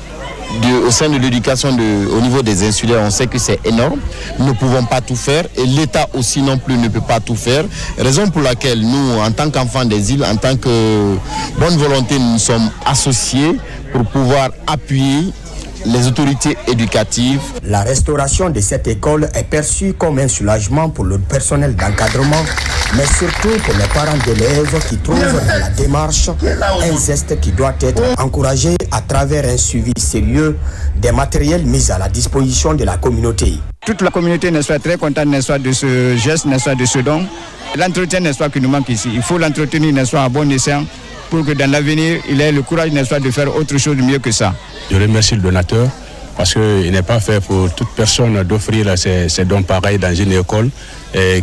au sein de l'éducation au niveau des insulaires, on sait que c'est énorme. Nous ne pouvons pas tout faire et l'État aussi non plus ne peut pas tout faire. Raison pour laquelle nous, en tant qu'enfants des îles, en tant que bonne volonté, nous sommes associés pour pouvoir appuyer les autorités éducatives. La restauration de cette école est perçue comme un soulagement pour le personnel d'encadrement, mais surtout pour les parents d'élèves qui trouvent dans la démarche un geste qui doit être encouragé à travers un suivi sérieux des matériels mis à la disposition de la communauté. Toute la communauté n'est pas très contente de ce geste, n'est pas de ce don. L'entretien n'est pas qui nous manque ici. Il faut l'entretenir, n'est pas à bon escient, pour que dans l'avenir, il ait le courage, n'est pas de faire autre chose de mieux que ça. Je remercie le donateur parce qu'il n'est pas fait pour toute personne d'offrir ces dons pareils dans une école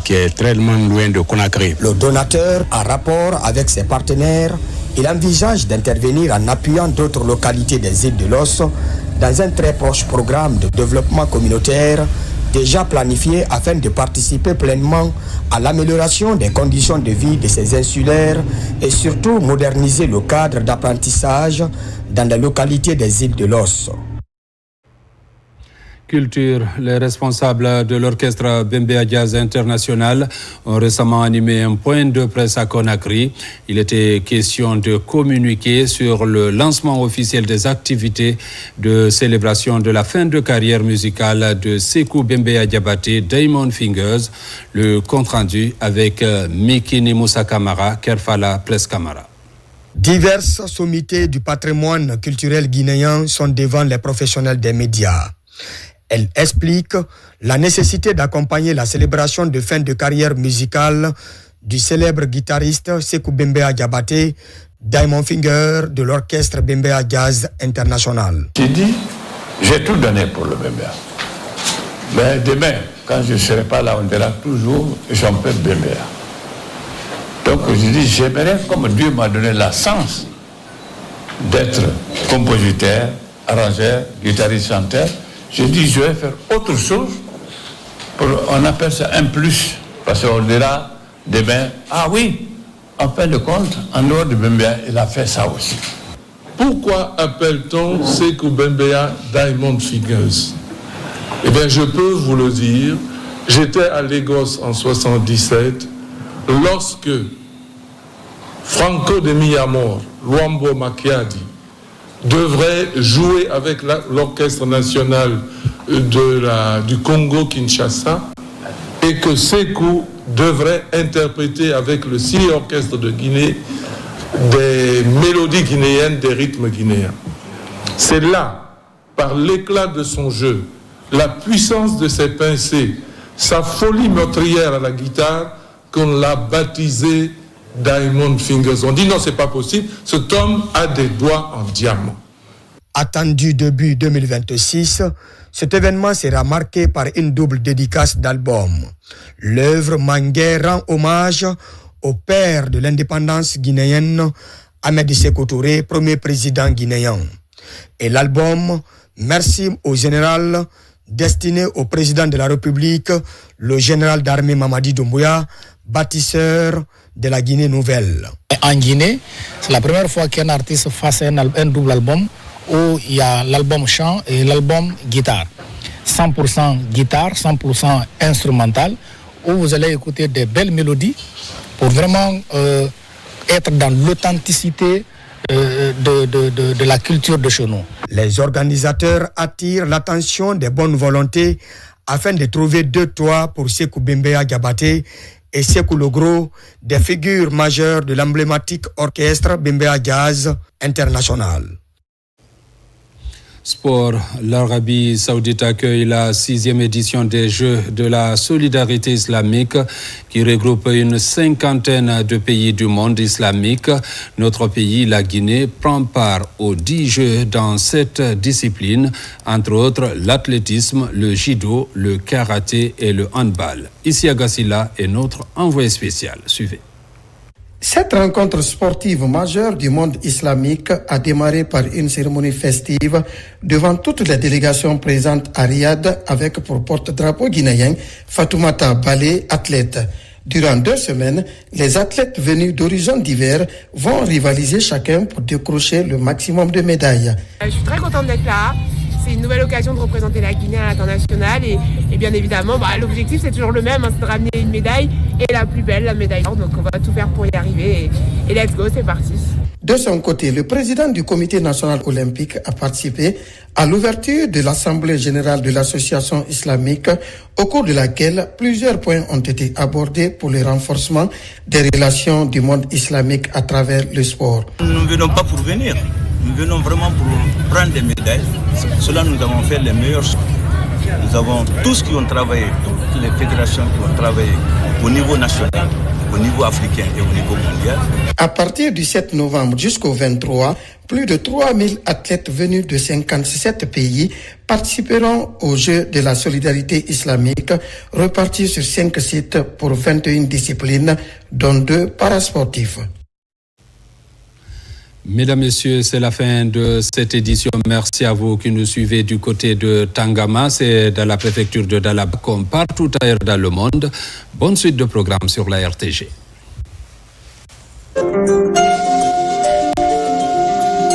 qui est très loin de Conakry. Le donateur, en rapport avec ses partenaires, il envisage d'intervenir en appuyant d'autres localités des îles de Los dans un très proche programme de développement communautaire déjà planifié afin de participer pleinement à l'amélioration des conditions de vie de ces insulaires et surtout moderniser le cadre d'apprentissage dans la localité des îles de Los. Culture, les responsables de l'orchestre Bembea Jazz International ont récemment animé un point de presse à Conakry. Il était question de communiquer sur le lancement officiel des activités de célébration de la fin de carrière musicale de Sekou Bembea Diabaté, Diamond Fingers. Le compte-rendu avec Mikini Moussa Kamara, Kerfala Presse Camara. Diverses sommités du patrimoine culturel guinéen sont devant les professionnels des médias. Elle explique la nécessité d'accompagner la célébration de fin de carrière musicale du célèbre guitariste Sekou Bembea Diabaté, Diamond Finger de l'orchestre Bembea Jazz International. J'ai dit, j'ai tout donné pour le Bembea. Mais demain, quand je ne serai pas là, on dira toujours Jean-Pierre Bembea. Donc je dis, j'aimerais, comme Dieu m'a donné la chance d'être compositeur, arrangeur, guitariste, chanteur, je dis, je vais faire autre chose. On appelle ça un plus. Parce qu'on dira demain, ah oui, en fin de compte, en dehors de Bembea, il a fait ça aussi. Pourquoi appelle-t-on Sekou Bembea Diamond Fingers? Eh bien, je peux vous le dire, j'étais à Lagos en 1977, lorsque Franco de Miyamor, Luambo Makiadi, devrait jouer avec l'orchestre national du Congo-Kinshasa et que Sekou devrait interpréter avec le Sili Orchestre de Guinée des mélodies guinéennes, des rythmes guinéens. C'est là, par l'éclat de son jeu, la puissance de ses pincées, sa folie meurtrière à la guitare qu'on l'a baptisé Diamond Fingers. On dit non, c'est pas possible, cet homme a des doigts en diamant. Attendu début 2026, cet événement sera marqué par une double dédicace d'albums. L'œuvre Mangué rend hommage au père de l'indépendance guinéenne, Ahmed Sékou Touré, premier président guinéen. Et l'album Merci au général, destiné au président de la République, le général d'armée Mamadi Doumbouya, bâtisseur de la Guinée nouvelle. En Guinée, c'est la première fois qu'un artiste fasse un double album où il y a l'album chant et l'album guitare. 100% guitare, 100% instrumental, où vous allez écouter des belles mélodies pour vraiment être dans l'authenticité de la culture de chez nous. Les organisateurs attirent l'attention des bonnes volontés afin de trouver deux toits pour Sékou Bembeya Diabaté et Sékou Logro, des figures majeures de l'emblématique orchestre Bembeya Jazz International. Sport, l'Arabie Saoudite accueille la 6e édition des Jeux de la solidarité islamique qui regroupe une cinquantaine de pays du monde islamique. Notre pays, la Guinée, prend part aux 10 Jeux dans cette discipline, entre autres l'athlétisme, le judo, le karaté et le handball. Ici Agassila est notre envoyé spécial. Suivez. Cette rencontre sportive majeure du monde islamique a démarré par une cérémonie festive devant toutes les délégations présentes à Riyad avec pour porte-drapeau guinéen Fatoumata Balé, athlète. Durant 2 semaines, les athlètes venus d'horizons divers vont rivaliser chacun pour décrocher le maximum de médailles. Je suis très contente d'être là. C'est une nouvelle occasion de représenter la Guinée à l'international et bien évidemment, l'objectif c'est toujours le même, c'est de ramener une médaille et la plus belle, la médaille d'or. Donc on va tout faire pour y arriver et let's go, c'est parti. De son côté, le président du Comité national olympique a participé à l'ouverture de l'Assemblée générale de l'Association islamique, au cours de laquelle plusieurs points ont été abordés pour le renforcement des relations du monde islamique à travers le sport. Nous ne venons pas pour venir, nous venons vraiment pour prendre des médailles. Pour cela, nous avons fait les meilleurs choix. Nous avons tous qui ont travaillé, toutes les fédérations qui ont travaillé au niveau national, au niveau africain et au niveau mondial. À partir du 7 novembre jusqu'au 23, plus de 3000 athlètes venus de 57 pays participeront aux Jeux de la solidarité islamique, repartis sur 5 sites pour 21 disciplines, dont 2 parasportifs. Mesdames, Messieurs, c'est la fin de cette édition. Merci à vous qui nous suivez du côté de Tangama. C'est dans la préfecture de Dalaba, comme partout ailleurs dans le monde. Bonne suite de programmes sur la RTG.